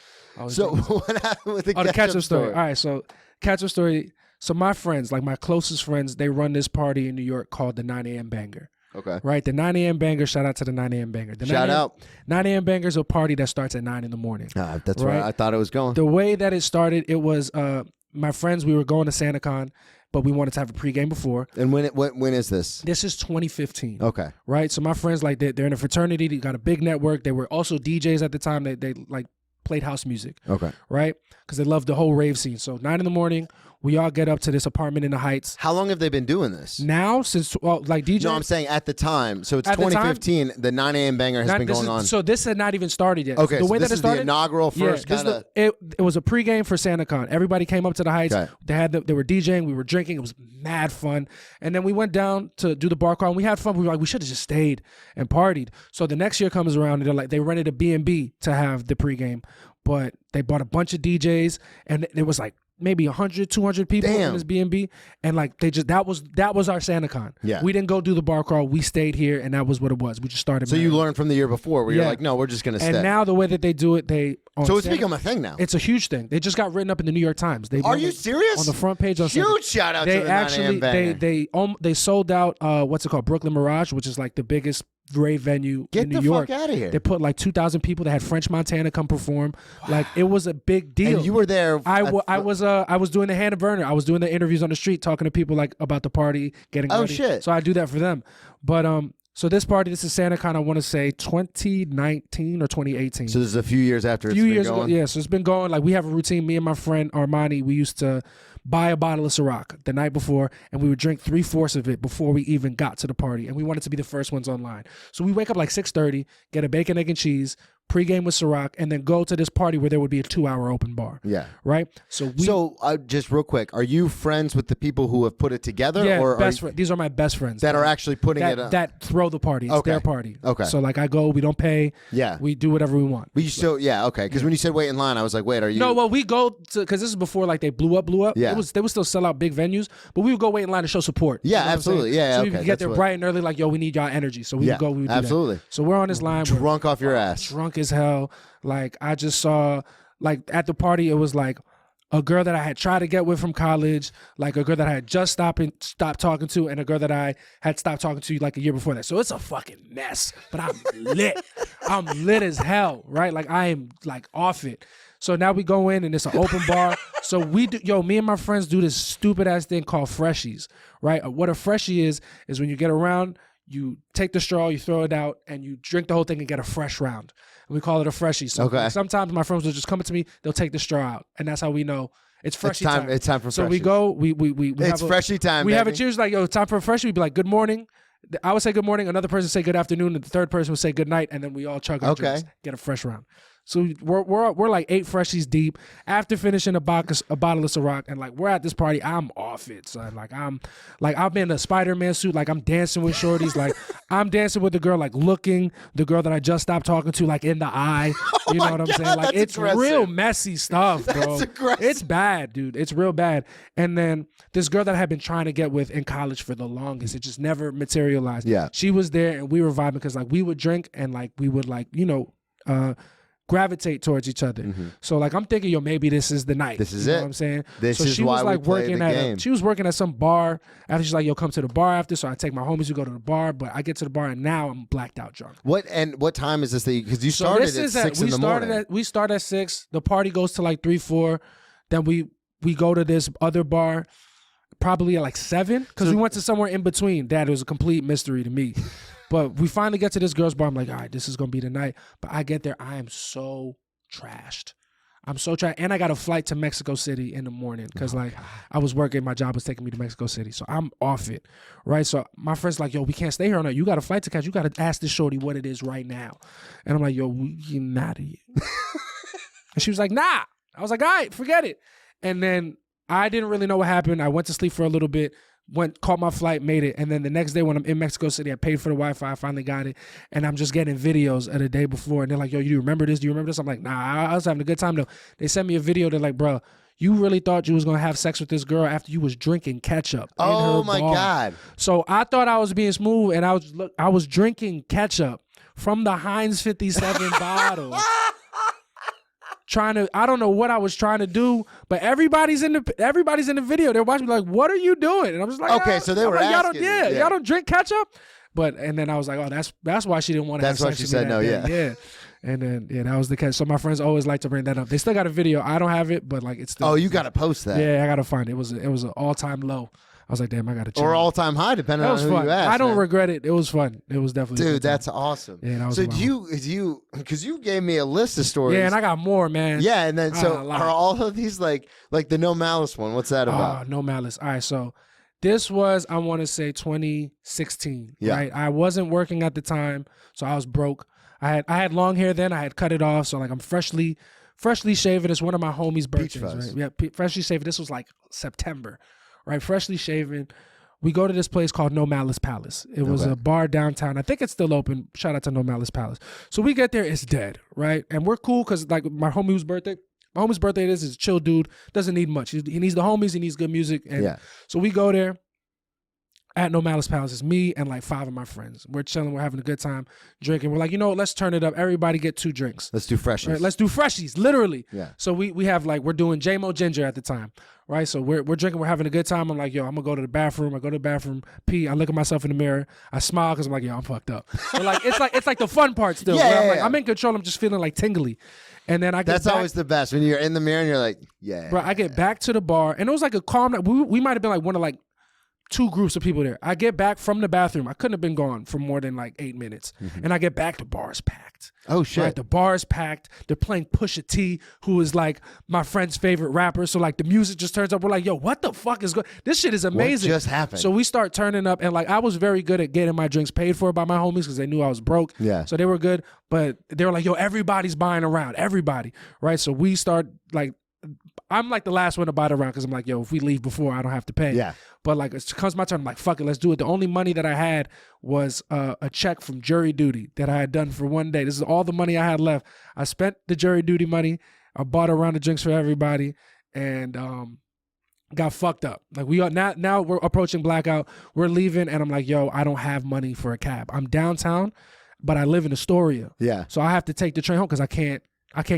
Speaker 1: So what happened with the ketchup story?
Speaker 3: All right, so ketchup story. So my friends, like my closest friends, they run this party in New York called the 9 a.m. Banger.
Speaker 1: Okay.
Speaker 3: Right, the 9 a.m. Banger. Shout out to the 9 a.m. Banger.
Speaker 1: Shout out.
Speaker 3: 9 a.m. Banger is a party that starts at 9 in the morning.
Speaker 1: That's right. I thought it was going.
Speaker 3: The way that it started, it was my friends. We were going to SantaCon, but we wanted to have a pregame before.
Speaker 1: And when is this?
Speaker 3: This is 2015.
Speaker 1: Okay.
Speaker 3: Right. So my friends, like they're in a fraternity. They got a big network. They were also DJs at the time. They like played house music.
Speaker 1: Okay.
Speaker 3: Right. Because they loved the whole rave scene. So 9 in the morning, we all get up to this apartment in the Heights.
Speaker 1: How long have they been doing this?
Speaker 3: Now, since like DJ.
Speaker 1: No, I'm saying at the time. So it's 2015. The 9 a.m. Banger has been going on.
Speaker 3: So this had not even started yet.
Speaker 1: Okay.
Speaker 3: The way
Speaker 1: so this
Speaker 3: that it
Speaker 1: is
Speaker 3: started,
Speaker 1: the inaugural first kind of.
Speaker 3: It was a pregame for SantaCon. Everybody came up to the Heights.
Speaker 1: Okay.
Speaker 3: They were DJing. We were drinking. It was mad fun. And then we went down to do the bar crawl. And we had fun. We were like, we should have just stayed and partied. So the next year comes around and they rented a B&B to have the pregame, but they bought a bunch of DJs and it was like maybe 100, 200 people in this B&B, and like that was our SantaCon.
Speaker 1: Yeah,
Speaker 3: we didn't go do the bar crawl. We stayed here, and that was what it was. We just started.
Speaker 1: So you learned from the year before, where you're like, no, we're just gonna stay.
Speaker 3: And now the way that they do it,
Speaker 1: so it's become a thing now.
Speaker 3: It's a huge thing. They just got written up in the New York Times.
Speaker 1: Are you serious?
Speaker 3: On the front page.
Speaker 1: Huge shout out to the 9 a.m. Banger.
Speaker 3: They sold out what's it called, Brooklyn Mirage, which is like the biggest rave venue in New York.
Speaker 1: Get the fuck out of here.
Speaker 3: They put like 2,000 people. They had French Montana come perform. Wow. Like it was a big deal.
Speaker 1: And you were there.
Speaker 3: I was doing the Hannah Burner. I was doing the interviews on the street, talking to people like about the party, getting ready.
Speaker 1: Shit.
Speaker 3: So I do that for them. But so this is SantaCon. I want to say 2019 or 2018.
Speaker 1: So this is a few years after.
Speaker 3: A few years ago. Yeah. So it's been going. Like we have a routine. Me and my friend Armani, we used to buy a bottle of Ciroc the night before, and we would drink 3/4 of it before we even got to the party. And we wanted to be the first ones online. So we wake up like 6:30, get a bacon, egg, and cheese, pregame with Ciroc, and then go to this party where there would be a 2-hour open bar.
Speaker 1: Yeah.
Speaker 3: Right? So
Speaker 1: just real quick, are you friends with the people who have put it together?
Speaker 3: Yeah,
Speaker 1: or
Speaker 3: these are my best friends.
Speaker 1: That are actually putting it up?
Speaker 3: That throw the party. It's their party.
Speaker 1: Okay.
Speaker 3: So like I go, we don't pay.
Speaker 1: Yeah.
Speaker 3: We do whatever we want.
Speaker 1: But you still, okay. Because when you said wait in line, I was like, wait, are you?
Speaker 3: No, well, we go to, because this is before like they blew up.
Speaker 1: Yeah.
Speaker 3: They would still sell out big venues, but we would go wait in line to show support.
Speaker 1: Yeah,
Speaker 3: you know
Speaker 1: absolutely. Yeah,
Speaker 3: so we would get there bright and early, like, yo, we need y'all energy. So we would go, we would do
Speaker 1: absolutely.
Speaker 3: That. So we're on this line.
Speaker 1: Drunk off your ass.
Speaker 3: Drunk as hell. Like, I just saw, like, at the party, it was like a girl that I had tried to get with from college, like a girl that I had just stopped talking to, and a girl that I had stopped talking to like a year before that. So it's a fucking mess, but I'm lit. I'm lit as hell, right? Like, I am, like, off it. So now we go in and it's an open bar. So we do, me and my friends do this stupid ass thing called freshies, right? What a freshie is when you get around, you take the straw, you throw it out, and you drink the whole thing and get a fresh round. And we call it a freshie. So sometimes my friends will just come up to me, they'll take the straw out, and that's how we know it's freshie time.
Speaker 1: It's time for freshies.
Speaker 3: So we go, we
Speaker 1: it's freshie time.
Speaker 3: We have a cheers like, yo, time for a freshie. We'd be like, good morning. I would say good morning. Another person would say good afternoon, and the third person would say good night, and then we all chug our drinks, get a fresh round. So we're like 8 freshies deep after finishing a bottle of Ciroc, and like we're at this party. I'm off it, son. Like I'm in a Spider-Man suit. Like I'm dancing with shorties. Like I'm dancing with the girl, like looking the girl that I just stopped talking to, like in the eye. You know what I'm saying? Like it's real messy stuff, bro. It's bad, dude. It's real bad. And then this girl that I had been trying to get with in college for the longest, it just never materialized. Yeah, she was there, and we were vibing because like we would drink and like we would like gravitate towards each other. Mm-hmm. So like I'm thinking, yo, maybe this is the night.
Speaker 1: This is
Speaker 3: you know what I'm saying?
Speaker 1: This is
Speaker 3: she
Speaker 1: why
Speaker 3: was like
Speaker 1: we play
Speaker 3: working
Speaker 1: the game.
Speaker 3: She was working at some bar. After she's like, yo, come to the bar after. So I take my homies, we go to the bar, but I get to the bar and now I'm blacked out drunk.
Speaker 1: What time is this? Because you started at 6 in the morning.
Speaker 3: We start at 6. The party goes to like 3, 4. Then we go to this other bar probably at like 7 because we went to somewhere in between. That was a complete mystery to me. But we finally get to this girl's bar. I'm like, all right, this is going to be the night. But I get there. I am so trashed. I'm so trashed. And I got a flight to Mexico City in the morning because I was working. My job was taking me to Mexico City. So I'm off it, right? So my friend's like, yo, we can't stay here all night. You got a flight to catch. You got to ask this shorty what it is right now. And I'm like, yo, you're not here. And she was like, nah. I was like, all right, forget it. And then I didn't really know what happened. I went to sleep for a little bit. Caught my flight, made it, and then the next day when I'm in Mexico City, I paid for the Wi-Fi, I finally got it, and I'm just getting videos of the day before, and they're like, yo, you remember this? Do you remember this? I'm like, nah, I was having a good time though. They sent me a video, they're like, bro, You really thought you was gonna have sex with this girl after you was drinking ketchup. In
Speaker 1: Oh
Speaker 3: her
Speaker 1: my
Speaker 3: bar.
Speaker 1: God.
Speaker 3: So I thought I was being smooth, and I was drinking ketchup from the Heinz 57 bottle. I don't know what I was trying to do, but everybody's in the video. They're watching me like, "What are you doing?" And I'm just like,
Speaker 1: Okay, so they were
Speaker 3: like,
Speaker 1: asking.
Speaker 3: y'all don't drink ketchup. And then I was like, oh, that's why she didn't want to.
Speaker 1: That's
Speaker 3: have
Speaker 1: why
Speaker 3: sex
Speaker 1: she
Speaker 3: with
Speaker 1: said
Speaker 3: me
Speaker 1: no.
Speaker 3: that day. Yeah. And then that was the catch. So my friends always like to bring that up. They still got a video. I don't have it, but like it's still.
Speaker 1: Oh, you got to post that.
Speaker 3: Yeah, I gotta find it. It was an all time low. I was like, damn, I gotta check.
Speaker 1: Or all time high, depending on who
Speaker 3: fun.
Speaker 1: you ask.
Speaker 3: I don't
Speaker 1: man.
Speaker 3: regret it. It was fun. It was definitely.
Speaker 1: Dude, that's awesome.
Speaker 3: Yeah, that was
Speaker 1: so
Speaker 3: wild.
Speaker 1: because you gave me a list of stories.
Speaker 3: Yeah, and I got more, man.
Speaker 1: Yeah, and then so
Speaker 3: a lot.
Speaker 1: are all of these like the No Malice one? What's that about?
Speaker 3: No malice. All right, so this was, I want to say 2016.
Speaker 1: Yeah.
Speaker 3: Right. I wasn't working at the time, so I was broke. I had long hair then. I had cut it off, so like I'm freshly shaven. It's one of my homies' birthdays.
Speaker 1: Fuzz.
Speaker 3: Right? Yeah, freshly shaven. This was like September, right? Freshly shaven. We go to this place called No Malice Palace. It was a bar downtown. I think it's still open. Shout out to No Malice Palace. So we get there, it's dead, right? And we're cool because like my homie's birthday is a chill dude. Doesn't need much. He needs the homies. He needs good music. And so we go there at No Malice Palace. It's me and like 5 of my friends. We're chilling. We're having a good time drinking. We're like, let's turn it up. Everybody get 2 drinks.
Speaker 1: Let's do freshies.
Speaker 3: Right? Let's do freshies, literally.
Speaker 1: Yeah.
Speaker 3: So we have like, we're doing J-Mo Ginger at the time, right? So we're drinking, we're having a good time. I'm like, yo, I'm gonna go to the bathroom. I go to the bathroom, pee. I look at myself in the mirror. I smile because I'm like, yo, I'm fucked up. But like, it's like the fun part still.
Speaker 1: Yeah,
Speaker 3: I'm in control. I'm just feeling like tingly. And then
Speaker 1: That's always the best when you're in the mirror and you're like, yeah.
Speaker 3: Bro, I get back to the bar and it was like a calm night. We might have been like one of like 2 groups of people there. I get back from the bathroom. I couldn't have been gone for more than like 8 minutes. And I get back, the bar's packed.
Speaker 1: Oh shit.
Speaker 3: Right, the bar's packed. They're playing Pusha T, who is like my friend's favorite rapper. So like the music just turns up. We're like, yo, what the fuck is going? This shit is amazing.
Speaker 1: What just happened?
Speaker 3: So we start turning up, and like I was very good at getting my drinks paid for by my homies because they knew I was broke.
Speaker 1: Yeah.
Speaker 3: So they were good, but they were like, yo, everybody's buying around, everybody, right? So we start like. I'm like the last one to buy it around because I'm like, yo, if we leave before, I don't have to pay.
Speaker 1: Yeah.
Speaker 3: But like, it comes my turn, I'm like, fuck it, let's do it. The only money that I had was a check from jury duty that I had done for one day. This is all the money I had left. I spent the jury duty money. I bought a round of drinks for everybody and got fucked up. Like we are now we're approaching blackout. We're leaving and I'm like, yo, I don't have money for a cab. I'm downtown, but I live in Astoria.
Speaker 1: Yeah.
Speaker 3: So I have to take the train home because I can't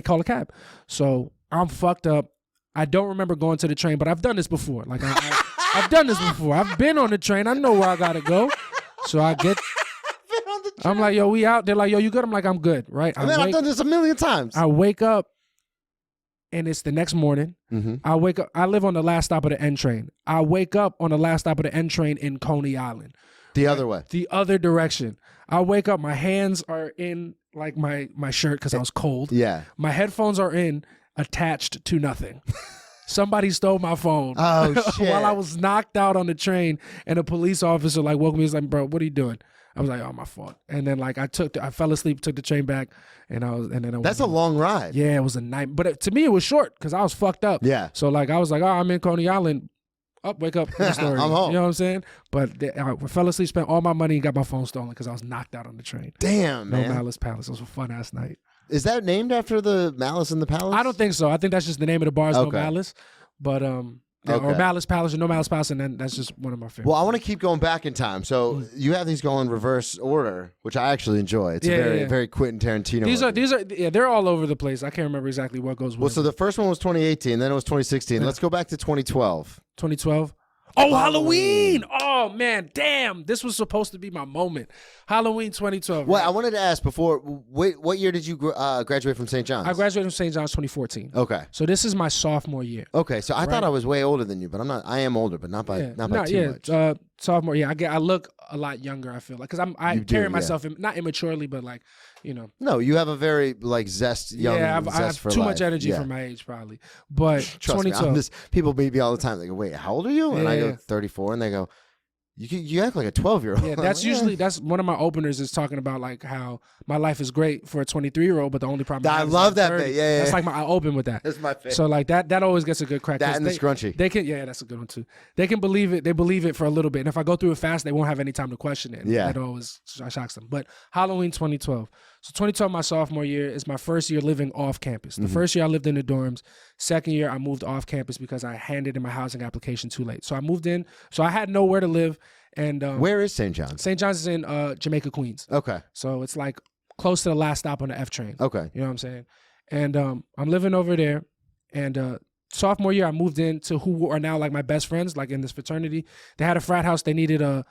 Speaker 3: call a cab. So I'm fucked up. I don't remember going to the train, but I've done this before. Like I've done this before. I've been on the train. I know where I gotta go. So I get. I'm like, yo, we out. They're like, yo, you good? I'm like, I'm good, right?
Speaker 1: I've done this a million times.
Speaker 3: I wake up, and it's the next morning.
Speaker 1: Mm-hmm.
Speaker 3: I wake up. I live on the last stop of the N train. I wake up on the last stop of the N train in Coney Island.
Speaker 1: The other way.
Speaker 3: The other direction. I wake up. My hands are in like my shirt because I was cold.
Speaker 1: Yeah.
Speaker 3: My headphones are in. Attached to nothing. Somebody stole my phone.
Speaker 1: Oh shit!
Speaker 3: While I was knocked out on the train, and a police officer like woke me. He's like, "Bro, what are you doing?" I was like, "Oh, my fault." And then like I fell asleep, took the train back, and
Speaker 1: That's a long ride.
Speaker 3: Yeah, it was a night, but to me it was short because I was fucked up.
Speaker 1: Yeah.
Speaker 3: So like I was like, "Oh, I'm in Coney Island." Wake up. The story.
Speaker 1: I'm home.
Speaker 3: You know what I'm saying? But I fell asleep, spent all my money, and got my phone stolen because I was knocked out on the train.
Speaker 1: Damn, man.
Speaker 3: No Malice Palace. It was a fun ass night.
Speaker 1: Is that named after the Malice in the Palace?
Speaker 3: I don't think so. I think that's just the name of the bar is No Malice. But or Malice Palace or No Malice Palace, and then that's just one of my favorites.
Speaker 1: Well, I want to keep going back in time. So you have these go in reverse order, which I actually enjoy. It's very Quentin Tarantino.
Speaker 3: These are they're all over the place. I can't remember exactly what goes.
Speaker 1: Well, so the first one was 2018, then it was 2016. Let's go back to 2012.
Speaker 3: 2012. Oh, Halloween! Oh man, damn! This was supposed to be my moment. Halloween 2012.
Speaker 1: Well, I wanted to ask before. What year did you graduate from St. John's?
Speaker 3: I graduated from St. John's 2014.
Speaker 1: Okay.
Speaker 3: So this is my sophomore year.
Speaker 1: Okay, so I thought I was way older than you, but I'm not. I am older, but not by too much.
Speaker 3: Sophomore. Yeah, I look a lot younger. I feel like because I carry myself not immaturely, but like
Speaker 1: No, you have a very like zest young.
Speaker 3: Yeah, I have
Speaker 1: for
Speaker 3: too
Speaker 1: life.
Speaker 3: much energy for my age probably. But
Speaker 1: Trust
Speaker 3: 2012.
Speaker 1: me, people meet me all the time. They go, "Wait, how old are you?" And I go, 34, and they go, "You act like a 12-year-old."
Speaker 3: Yeah, that's one of my openers is talking about like how my life is great for a 23-year-old, but the only problem
Speaker 1: I love that
Speaker 3: 30.
Speaker 1: bit. Yeah,
Speaker 3: that's like I open with that.
Speaker 1: That's my favorite.
Speaker 3: So like that always gets a good crack.
Speaker 1: That and the scrunchie.
Speaker 3: They can that's a good one too. They can believe it. They believe it for a little bit, and if I go through it fast, they won't have any time to question it.
Speaker 1: Yeah,
Speaker 3: that always shocks them. But Halloween 2012. So 2012, my sophomore year, is my first year living off campus. The first year I lived in the dorms. Second year I moved off campus because I handed in my housing application too late. So I moved in. So I had nowhere to live. And
Speaker 1: where is St. John's?
Speaker 3: St. John's is in Jamaica, Queens.
Speaker 1: Okay.
Speaker 3: So it's like close to the last stop on the F train.
Speaker 1: Okay.
Speaker 3: You know what I'm saying? And I'm living over there. And sophomore year, I moved into who are now like my best friends, like in this fraternity. They had a frat house. They needed a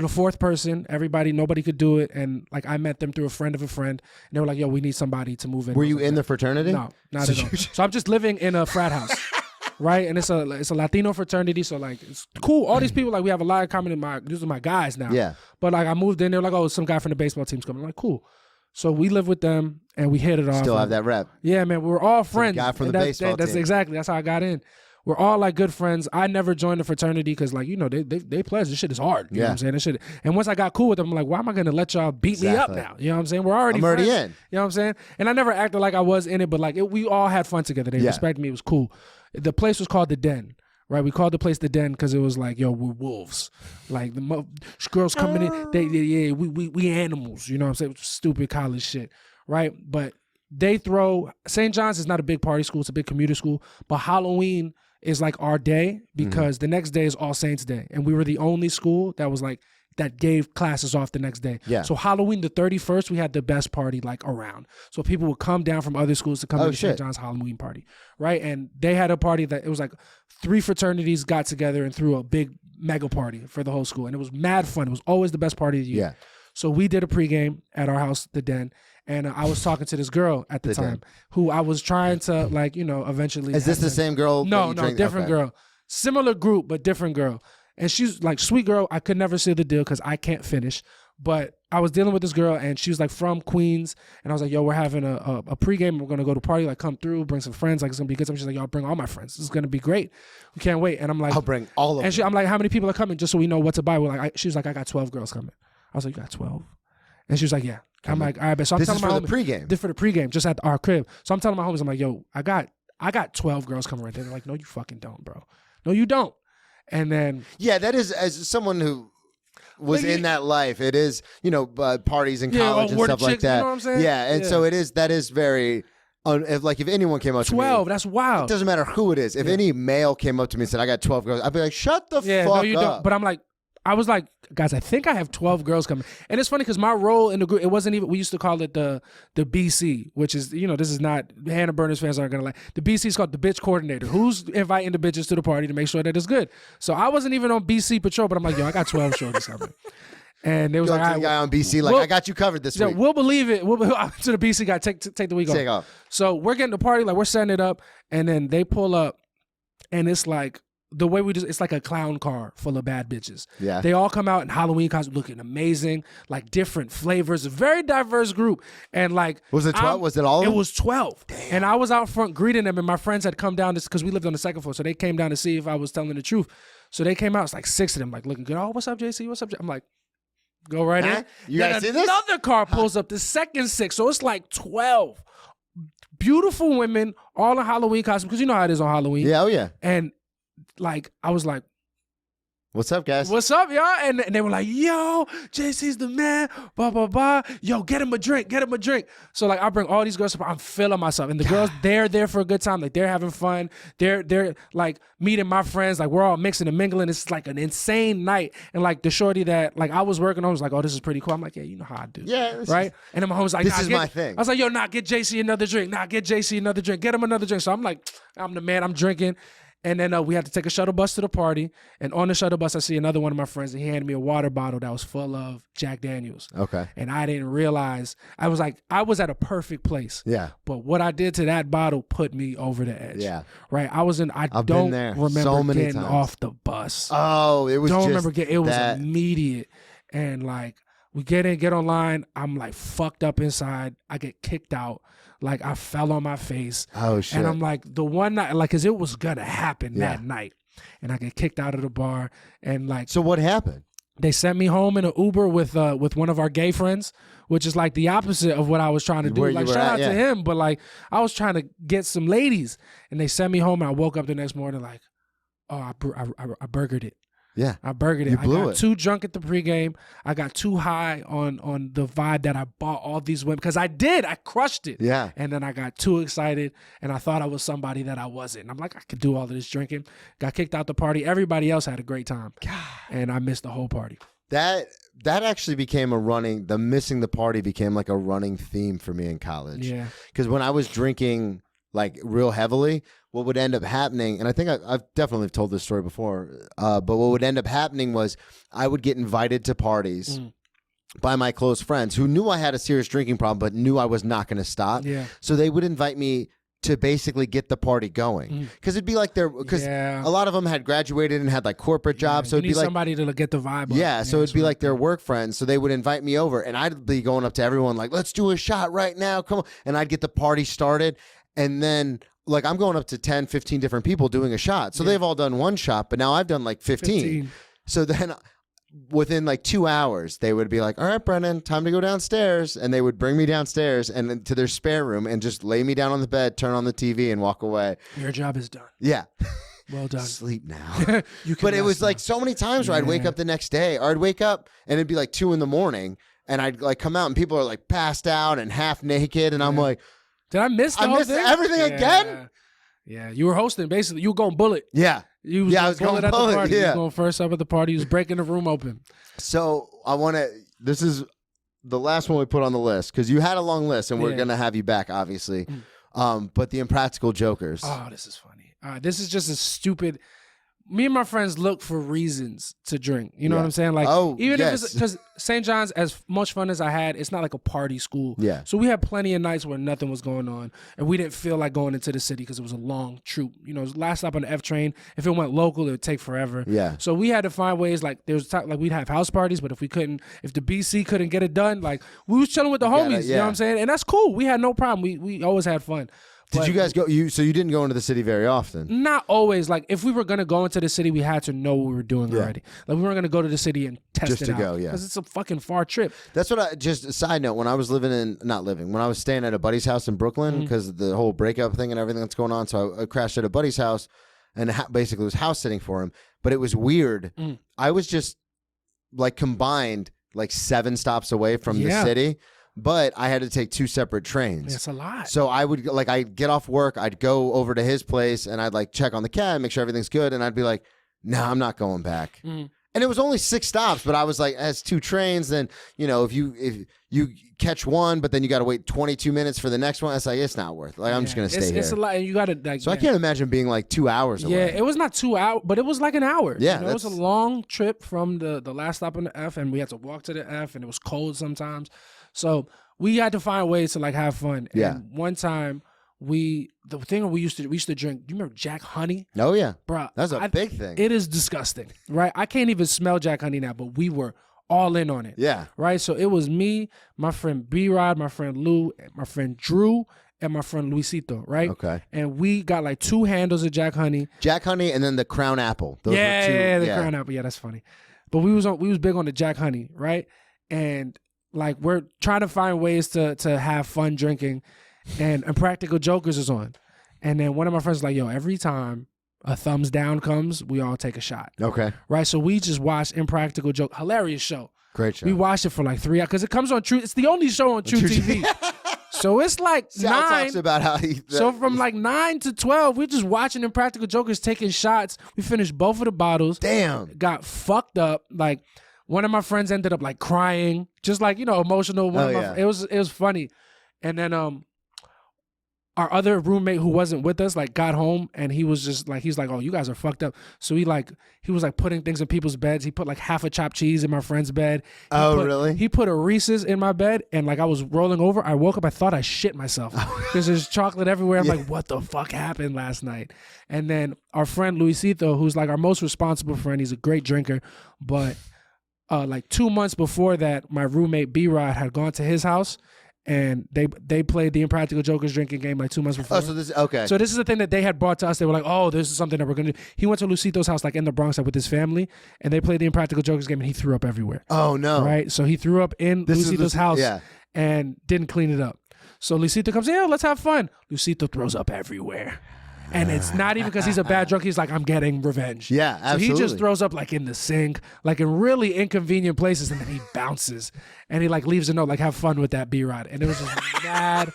Speaker 3: fourth person. Nobody could do it. And like I met them through a friend of a friend. And they were like, yo, we need somebody to move in.
Speaker 1: Were you in the fraternity?
Speaker 3: No, not at all. So I'm just living in a frat house. Right, and it's a Latino fraternity, so like it's cool. All these people, like we have a lot in common. These are my guys now.
Speaker 1: Yeah.
Speaker 3: But like I moved in, they're like, oh, some guy from the baseball team's coming. I'm like, cool. So we live with them and we hit it off.
Speaker 1: Still have that rep.
Speaker 3: Yeah, man, we're all friends.
Speaker 1: Some guy from the baseball
Speaker 3: That's
Speaker 1: team.
Speaker 3: exactly. That's how I got in. We're all like good friends. I never joined the fraternity because like, you know, they pledge. This shit is hard. You know what I'm saying? This shit. And once I got cool with them, I'm like, why am I going to let y'all beat me up now? You know what I'm saying? I'm already
Speaker 1: in.
Speaker 3: You know what I'm saying? And I never acted like I was in it, but like we all had fun together. They respected me. It was cool. The place was called The Den. Right, we called the place The Den because it was like, yo, we're wolves. Like the girls coming in, we animals. You know what I'm saying? Stupid college shit, right? But St. John's is not a big party school; it's a big commuter school. But Halloween is like our day because the next day is All Saints Day, and we were the only school that was like that gave classes off the next day. Yeah. So Halloween the 31st, we had the best party like around. So people would come down from other schools to come to St. John's Halloween party, right? And they had a party that it was like 3 fraternities got together and threw a big mega party for the whole school, and it was mad fun. It was always the best party of the year. Yeah. So we did a pregame at our house, The Den, and I was talking to this girl at the time who I was trying to like, you know, eventually.
Speaker 1: Is this the same girl?
Speaker 3: No, different girl. Similar group, but different girl. And she's like, sweet girl. I could never seal the deal because I can't finish. But I was dealing with this girl, and she was like from Queens. And I was like, yo, we're having a pregame. We're going to go to a party. Like, come through, bring some friends. Like, it's going to be good. She's like, yo, I'll bring all my friends. This is going to be great. We can't wait. And I'm like,
Speaker 1: I'll bring all of them.
Speaker 3: And I'm like, how many people are coming? Just so we know what to buy. We're like, she was like, I got 12 girls coming. I was like, you got 12? And she was like, yeah. I'm like, all right, but so I'm
Speaker 1: this
Speaker 3: telling
Speaker 1: is
Speaker 3: my
Speaker 1: for
Speaker 3: homies,
Speaker 1: the pregame.
Speaker 3: This for the pregame, just at our crib. So I'm telling my homies, I'm like, yo, I got 12 girls coming right there. They're like, no, you fucking don't, bro. No, you don't. And then
Speaker 1: that is, as someone who was in that life, it is, you know, parties in college and stuff like that.
Speaker 3: You know what I'm saying?
Speaker 1: Yeah, and so that is very. If anyone came up to me,
Speaker 3: 12, that's wild.
Speaker 1: It doesn't matter who it is. If any male came up to me and said, I got 12 girls, I'd be like, shut the fuck
Speaker 3: no, you
Speaker 1: up.
Speaker 3: Don't. But I'm like, I was like, guys, I think I have 12 girls coming. And it's funny because my role in the group, it wasn't even, we used to call it the BC, which is, you know, this is not, Hannah Burners fans aren't going to like, the BC is called the bitch coordinator. Who's inviting the bitches to the party to make sure that it's good? So I wasn't even on BC patrol, but I'm like, yo, I got 12 shorties coming. And they was like,
Speaker 1: the guy on BC, like, I got you covered this week.
Speaker 3: We'll believe it. To the BC guy, take the week off. So we're getting the party, like we're setting it up, and then they pull up, and it's like, the way it's like a clown car full of bad bitches. Yeah. They all come out in Halloween costumes looking amazing, like different flavors, a very diverse group. And like,
Speaker 1: was it 12? Was it all of them?
Speaker 3: It was 12. Damn. And I was out front greeting them, and my friends had come down because we lived on the second floor. So they came down to see if I was telling the truth. So they came out, it's like 6 of them, like looking good. Oh, what's up, JC? What's up? I'm like, go right in.
Speaker 1: You guys see this?
Speaker 3: Another car pulls up, the second 6. So it's like 12 beautiful women, all in Halloween costumes, because you know how it is on Halloween.
Speaker 1: Yeah, oh yeah.
Speaker 3: And like, I was like,
Speaker 1: what's up, guys?
Speaker 3: What's up, y'all? And they were like, yo, JC's the man, blah, blah, blah. Yo, get him a drink. So like, I bring all these girls, I'm feeling myself. And the girls, they're there for a good time. Like, they're having fun. They're like meeting my friends. Like, we're all mixing and mingling. It's like an insane night. And like, the shorty that like I was working on was like, oh, this is pretty cool. I'm like, yeah, you know how I do.
Speaker 1: Yeah.
Speaker 3: Right? And then my homie's like,
Speaker 1: this is my thing.
Speaker 3: I was like, yo, get JC another drink. Get JC another drink. Get him another drink. So I'm like, I'm the man. I'm drinking. And then we had to take a shuttle bus to the party. And on the shuttle bus, I see another one of my friends, and he handed me a water bottle that was full of Jack Daniels. Okay. And I didn't realize, I was at a perfect place. Yeah. But what I did to that bottle put me over the edge. Yeah. Right? I don't remember getting off the bus.
Speaker 1: Oh, it was
Speaker 3: it was immediate. And like, we get online. I'm like fucked up inside. I get kicked out. Like, I fell on my face. Oh, shit. And I'm like, the one night, like, because it was going to happen that night. And I get kicked out of the bar. And like.
Speaker 1: So what happened?
Speaker 3: They sent me home in an Uber with one of our gay friends, which is like the opposite of what I was trying to do. Like, shout out to him. But like, I was trying to get some ladies. And they sent me home, and I woke up the next morning like, oh, I burgered it.
Speaker 1: Yeah.
Speaker 3: I burgered it.
Speaker 1: You blew
Speaker 3: I got
Speaker 1: it.
Speaker 3: too drunk at the pregame. I got too high on the vibe that I bought all these women because I did. I crushed it.
Speaker 1: Yeah.
Speaker 3: And then I got too excited and I thought I was somebody that I wasn't. And I'm like, I could do all of this drinking. Got kicked out the party. Everybody else had a great time. God. And I missed the whole party.
Speaker 1: That actually became the missing the party became like a running theme for me in college.
Speaker 3: Yeah.
Speaker 1: Because when I was drinking like real heavily, what would end up happening, and I think I've definitely told this story before, but what would end up happening was I would get invited to parties by my close friends who knew I had a serious drinking problem, but knew I was not going to stop.
Speaker 3: Yeah.
Speaker 1: So they would invite me to basically get the party going, because it'd be like a lot of them had graduated and had like corporate jobs, so
Speaker 3: you
Speaker 1: it'd
Speaker 3: need
Speaker 1: be like
Speaker 3: somebody to get the vibe.
Speaker 1: Yeah, so it'd be like their work friends. So they would invite me over, and I'd be going up to everyone like, "Let's do a shot right now, come on!" And I'd get the party started, and then like I'm going up to 10, 15 different people doing a shot. So they've all done one shot, but now I've done like 15. So then within like 2 hours, they would be like, "All right, Brennan, time to go downstairs." And they would bring me downstairs and then to their spare room and just lay me down on the bed, turn on the TV, and walk away.
Speaker 3: Your job is done.
Speaker 1: Yeah.
Speaker 3: Well done.
Speaker 1: Sleep now. But it was like so many times where I'd wake up the next day, or I'd wake up and it'd be like 2 a.m. and I'd like come out and people are like passed out and half naked. And I'm like,
Speaker 3: did I miss the whole thing?
Speaker 1: Everything again?
Speaker 3: Yeah, you were hosting basically. You were going bullet.
Speaker 1: Yeah.
Speaker 3: I was going at
Speaker 1: bullet,
Speaker 3: the party.
Speaker 1: yeah.
Speaker 3: You was going first up at the party. You was breaking the room open.
Speaker 1: So this is the last one we put on the list, because you had a long list and we're going to have you back, obviously. But the Impractical Jokers.
Speaker 3: Oh, this is funny. This is just a stupid. Me and my friends look for reasons to drink. You know what I'm saying? Like, even if it's because St. John's, as much fun as I had, it's not like a party school.
Speaker 1: Yeah.
Speaker 3: So we had plenty of nights where nothing was going on, and we didn't feel like going into the city because it was a long troop. You know, it was last stop on the F train. If it went local, it would take forever.
Speaker 1: Yeah.
Speaker 3: So we had to find ways. Like there was like we'd have house parties, but if the BC couldn't get it done, like we was chilling with the homies. You know what I'm saying? And that's cool. We had no problem. We always had fun.
Speaker 1: Did you guys go? So you didn't go into the city very often?
Speaker 3: Not always. Like if we were gonna go into the city, we had to know what we were doing already. Like we weren't gonna go to the city and test
Speaker 1: Just
Speaker 3: it
Speaker 1: to
Speaker 3: out,
Speaker 1: go, yeah.
Speaker 3: because it's a fucking far trip.
Speaker 1: That's what just a side note, when I was when I was staying at a buddy's house in Brooklyn, because of the whole breakup thing and everything that's going on. So I crashed at a buddy's house and basically was house sitting for him. But it was weird. I was just like combined like 7 stops away from the city. But I had to take 2 separate trains.
Speaker 3: That's a lot.
Speaker 1: So I would I'd get off work, I'd go over to his place, and I'd like check on the cab, make sure everything's good, and I'd be like, "No, I'm not going back." And it was only 6 stops, but I was like, "As 2 trains, then if you catch one, but then you got to wait 22 minutes for the next one." It's like it's not worth it. Like I'm just gonna stay here.
Speaker 3: It's a lot, and you got to like.
Speaker 1: So I can't imagine being like 2 hours away.
Speaker 3: Yeah, it was not 2 hours, but it was like an hour.
Speaker 1: Yeah,
Speaker 3: it was a long trip from the last stop on the F, and we had to walk to the F, and it was cold sometimes. So we had to find ways to like have fun. And one time we used to drink. Do you remember Jack Honey?
Speaker 1: Oh yeah,
Speaker 3: bro,
Speaker 1: that's a big thing.
Speaker 3: It is disgusting, right? I can't even smell Jack Honey now, but we were all in on it.
Speaker 1: Yeah,
Speaker 3: right. So it was me, my friend B-Rod, my friend Lou, my friend Drew, and my friend Luisito, right?
Speaker 1: Okay.
Speaker 3: And we got like 2 handles of Jack Honey.
Speaker 1: Jack Honey, and then the Crown Apple. Those were 2,
Speaker 3: the Crown Apple. Yeah, that's funny. But we was big on the Jack Honey, right? And like we're trying to find ways to have fun drinking, and Impractical Jokers is on. And then one of my friends was like, "Yo, every time a thumbs down comes, we all take a shot."
Speaker 1: Okay.
Speaker 3: Right? So we just watched Impractical Joke. Hilarious show.
Speaker 1: Great show.
Speaker 3: We watched it for like 3 hours because it comes on True. It's the only show on True TV. So it's like
Speaker 1: Sal
Speaker 3: 9.
Speaker 1: talks about how
Speaker 3: So from like 9 to 12, we're just watching Impractical Jokers taking shots. We finished both of the bottles.
Speaker 1: Damn.
Speaker 3: Got fucked up. Like one of my friends ended up like crying, just like emotional. It was funny. And then our other roommate who wasn't with us like got home, and he was just like, he's like, "Oh, you guys are fucked up." So he was like putting things in people's beds. He put like half a chopped cheese in my friend's bed.
Speaker 1: Really?
Speaker 3: He put a Reese's in my bed, and like I was rolling over. I woke up. I thought I shit myself because there's chocolate everywhere. I'm like, "What the fuck happened last night?" And then our friend Luisito, who's like our most responsible friend, he's a great drinker, but like 2 months before that, my roommate B-Rod had gone to his house. And they played the Impractical Jokers drinking game like 2 months before.
Speaker 1: Oh, so this okay.
Speaker 3: So this is the thing that they had brought to us. They were like, "Oh, this is something that we're gonna do." He went to Lucito's house like in the Bronx like, with his family, and they played the Impractical Jokers game, and he threw up everywhere.
Speaker 1: Oh no!
Speaker 3: Right? So he threw up in Lucito's house and didn't clean it up. So Lucito comes in, "Yeah, let's have fun." Lucito throws up everywhere. And it's not even because he's a bad drunk. He's like, I'm getting revenge.
Speaker 1: Yeah, absolutely.
Speaker 3: So he just throws up like in the sink, like in really inconvenient places, and then he bounces and he like leaves a note like, have fun with that B-Rod. And it was just mad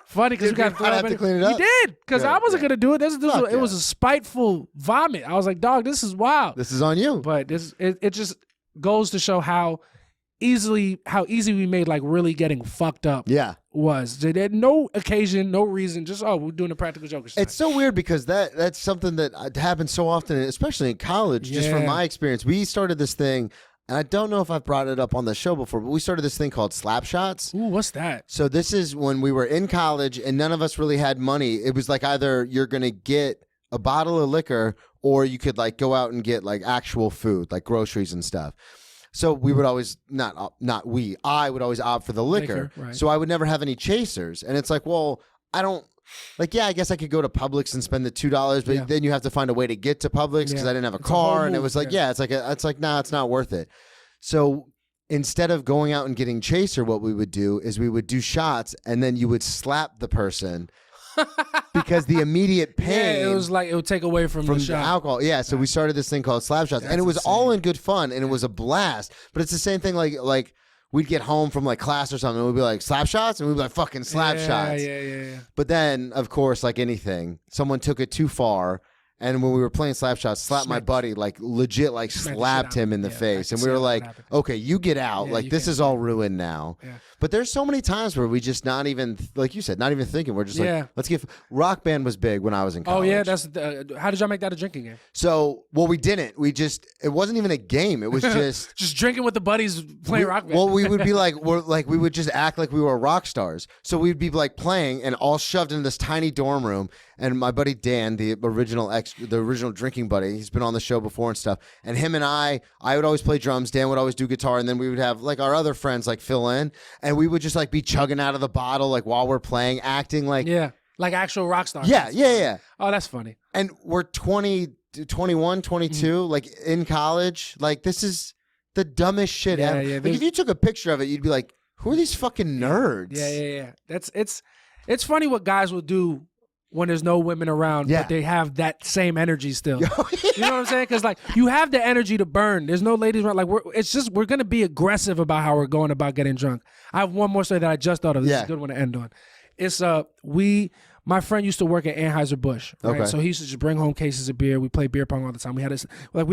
Speaker 3: funny because we got to
Speaker 1: have to clean it up.
Speaker 3: He did because I wasn't gonna do it. It was
Speaker 1: yeah.
Speaker 3: a spiteful vomit. I was like, dog, this is wild.
Speaker 1: This is on you.
Speaker 3: But it just goes to show how easy we made like really getting fucked up.
Speaker 1: Yeah.
Speaker 3: Was there had no occasion, no reason, just we're doing a practical jokers tonight.
Speaker 1: It's so weird because that's something that happens so often, especially in college. Just from my experience, we started this thing, and I don't know if I've brought it up on the show before, but we started this thing called slap shots.
Speaker 3: Ooh, what's that?
Speaker 1: So this is when we were in college and none of us really had money. It was like either you're gonna get a bottle of liquor or you could like go out and get like actual food, like groceries and stuff. So we would always I would always opt for the liquor.
Speaker 3: Right.
Speaker 1: So I would never have any chasers. And it's like, well, I don't like, yeah, I guess I could go to Publix and spend the $2, but then you have to find a way to get to Publix because I didn't have a car. And it was like, nah, it's not worth it. So instead of going out and getting chaser, what we would do is we would do shots and then you would slap the person. Because the immediate pain,
Speaker 3: it was like it would take away from the shot.
Speaker 1: alcohol. Yeah, so we started this thing called slap shots, and it was all in good fun, and it was a blast. But it's the same thing. Like we'd get home from like class or something, and we'd be like slap shots, and we'd be like fucking slap shots.
Speaker 3: Yeah.
Speaker 1: But then, of course, like anything, someone took it too far. And when we were playing slap shots, slapped my buddy, like legit, like slapped him in the face. And we were like, okay, you get out. Like this is all ruined now. Yeah. But there's so many times where we just not even, like you said, not even thinking. We're just like, let's get, Rock Band was big when I was in college.
Speaker 3: Oh yeah, that's, how did y'all make that a drinking game?
Speaker 1: So, well, we didn't. We just, it wasn't even a game. It was just.
Speaker 3: Just drinking with the buddies playing Rock Band.
Speaker 1: Well, we would be like, we would just act like we were rock stars. So we'd be like playing and all shoved in this tiny dorm room. And my buddy Dan, the original drinking buddy, he's been on the show before and stuff. And him and I would always play drums. Dan would always do guitar. And then we would have like our other friends like fill in. And we would just like be chugging out of the bottle like while we're playing, acting like.
Speaker 3: Yeah, like actual rock stars.
Speaker 1: Yeah.
Speaker 3: Oh, that's funny.
Speaker 1: And we're 20, 21, 22, like in college. Like this is the dumbest shit ever.
Speaker 3: Yeah,
Speaker 1: like if you took a picture of it, you'd be like, who are these fucking nerds?
Speaker 3: Yeah. It's funny what guys will do when there's no women around, but they have that same energy still. You know what I'm saying? Because like you have the energy to burn. There's no ladies around. Like we're gonna be aggressive about how we're going about getting drunk. I have one more story that I just thought of. This is a good one to end on. It's my friend used to work at Anheuser-Busch, right? Okay. So he used to just bring home cases of beer. We played beer pong all the time. We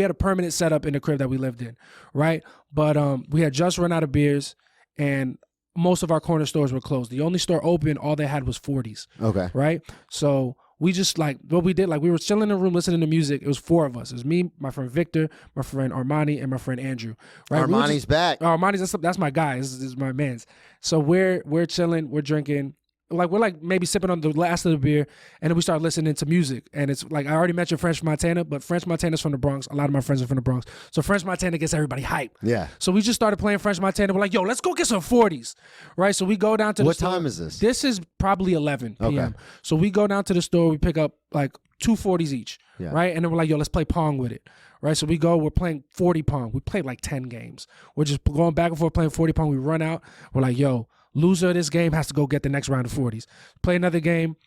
Speaker 3: had a permanent setup in the crib that we lived in, right? But we had just run out of beers, and most of our corner stores were closed. The only store open, all they had was 40s. Okay. Right? So we just like, what we did, like we were chilling in the room listening to music. It was four of us. It was me, my friend Victor, my friend Armani, and my friend Andrew. Right?
Speaker 1: Armani's back.
Speaker 3: Armani's, that's my guy. This is my man's. So we're chilling, we're drinking. Like we're like maybe sipping on the last of the beer, and then we start listening to music. And it's like I already mentioned French Montana, but French Montana's from the Bronx. A lot of my friends are from the Bronx, so French Montana gets everybody hype. Yeah. So we just started playing French Montana. We're like, yo, let's go get some 40s, right? So we go down to the store.
Speaker 1: What time is this?
Speaker 3: This is probably 11 p.m. Okay. So we go down to the store. We pick up like 2 40s each, right? And then we're like, yo, let's play Pong with it. Right, so we go, we're playing 40 Pong. We played like 10 games. We're just going back and forth playing 40 Pong. We run out. We're like, yo, loser of this game has to go get the next round of 40s. Play another game.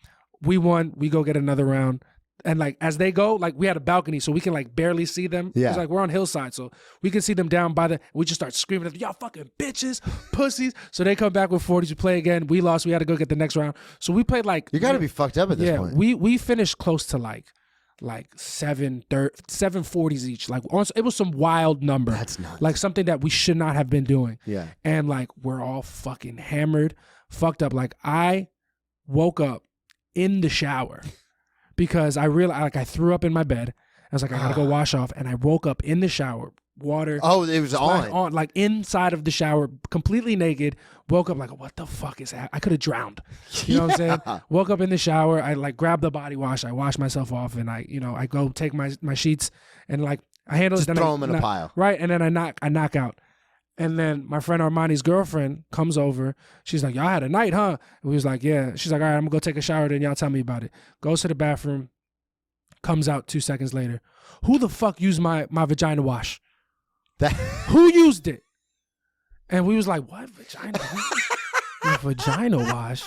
Speaker 3: We won. We go get another round. And like as they go, like we had a balcony, so we can like barely see them. Yeah. It's like we're on hillside, so we can see them down by we just start screaming at them, y'all fucking bitches, pussies. So they come back with 40s. We play again. We lost. We had to go get the next round. So we played like.
Speaker 1: You got to be fucked up at this point.
Speaker 3: We finished close to like 7 40s each. Like it was some wild number.
Speaker 1: That's nuts.
Speaker 3: Like something that we should not have been doing. Yeah. And like we're all fucking hammered, fucked up. Like I woke up in the shower because I realized like I threw up in my bed. I was like, I gotta go wash off, and I woke up in the shower. Water.
Speaker 1: Oh, it was on.
Speaker 3: Like inside of the shower, completely naked. Woke up like, what the fuck is that? I could have drowned. You know what I'm saying? Woke up in the shower. I like grabbed the body wash. I washed myself off, and I go take my sheets and like I handle
Speaker 1: it. Just throw them in a pile.
Speaker 3: Right, and then I knock out. And then my friend Armani's girlfriend comes over. She's like, y'all had a night, huh? And we was like, yeah. She's like, all right, I'm gonna go take a shower. Then y'all tell me about it. Goes to the bathroom. Comes out 2 seconds later. Who the fuck used my vagina wash? Who used it? And we was like, what vagina? Vagina wash?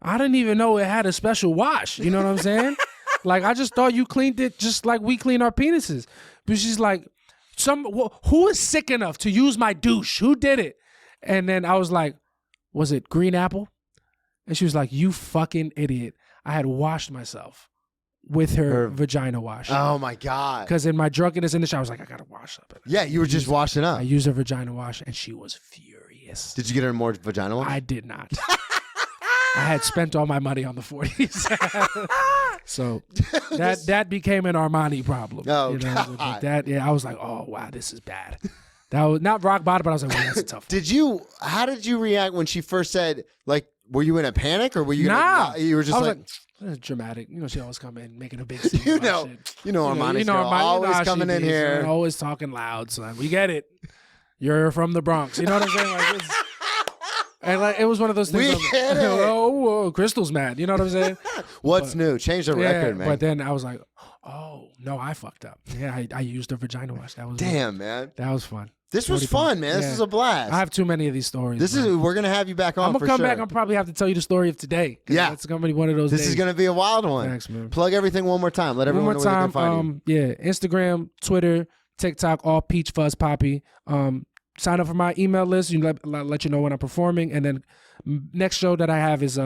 Speaker 3: I didn't even know it had a special wash. You know what I'm saying? Like, I just thought you cleaned it just like we clean our penises. But she's like, who is sick enough to use my douche? Who did it? And then I was like, was it green apple? And she was like, you fucking idiot. I had washed myself with her vagina wash.
Speaker 1: Oh my God.
Speaker 3: Because in my drunkenness in the shower, I was like, I gotta wash up.
Speaker 1: Yeah, you were just washing up.
Speaker 3: I used her vagina wash and she was furious.
Speaker 1: Did you get her more vagina wash?
Speaker 3: I did not. I had spent all my money on the 40s. So that became an Armani problem.
Speaker 1: Oh,
Speaker 3: you know?
Speaker 1: God.
Speaker 3: That, yeah, I was like, oh, wow, this is bad. That was not rock bottom, but I was like, well, that's a tough one.
Speaker 1: How did you react when she first said, like, were you in a panic or were you
Speaker 3: Nah.
Speaker 1: you were just like
Speaker 3: that's dramatic. You know, she always come in making a big scene.
Speaker 1: you
Speaker 3: about
Speaker 1: know,
Speaker 3: shit.
Speaker 1: you know Armani's
Speaker 3: you know,
Speaker 1: girl, always coming in here.
Speaker 3: Always talking loud, son. We get it. You're from the Bronx. You know what I'm saying? Like, and like it was one of those things.
Speaker 1: We get it.
Speaker 3: Oh, Crystal's mad. You know what I'm saying?
Speaker 1: What's new? Change the record, man.
Speaker 3: But then I was like, oh no, I fucked up. Yeah, I used a vagina wash. That was
Speaker 1: damn, man.
Speaker 3: That was fun.
Speaker 1: This was fun, man. This is a blast.
Speaker 3: I have too many of these stories.
Speaker 1: We're gonna have you back on.
Speaker 3: I'm gonna come back. I'll probably have to tell you the story of today.
Speaker 1: Yeah,
Speaker 3: it's gonna be one of those.
Speaker 1: This is gonna be a wild one.
Speaker 3: Thanks, man.
Speaker 1: Plug everything one more time. Let everyone know where they can find you.
Speaker 3: Yeah, Instagram, Twitter, TikTok, all Peach Fuzz Poppy. Sign up for my email list. You let you know when I'm performing, and then next show that I have is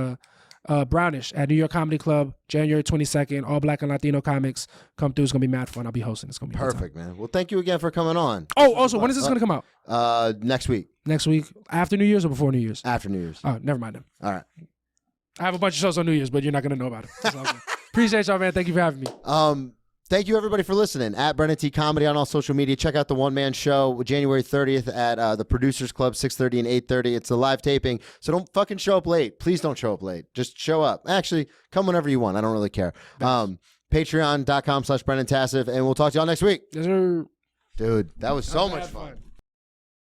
Speaker 3: Brownish at New York Comedy Club, January 22nd. All Black and Latino comics come through. It's gonna be mad fun. I'll be hosting. It's gonna be
Speaker 1: perfect, man. Well, thank you again for coming on.
Speaker 3: Oh, also, when is this gonna come out?
Speaker 1: Next week.
Speaker 3: Next week, after New Year's or before New Year's?
Speaker 1: After New Year's.
Speaker 3: Oh, never mind then.
Speaker 1: All right.
Speaker 3: I have a bunch of shows on New Year's, but you're not gonna know about it. That's all good. Appreciate y'all, man. Thank you for having me.
Speaker 1: Thank you, everybody, for listening. At Brennan T Comedy on all social media. Check out the one-man show January 30th at the Producers Club, 6:30 and 8:30. It's a live taping, so don't fucking show up late. Please don't show up late. Just show up. Actually, come whenever you want. I don't really care. Patreon.com/Brennan Tassif, and we'll talk to y'all next week.
Speaker 3: Yes, sir.
Speaker 1: Dude, that was so much fun.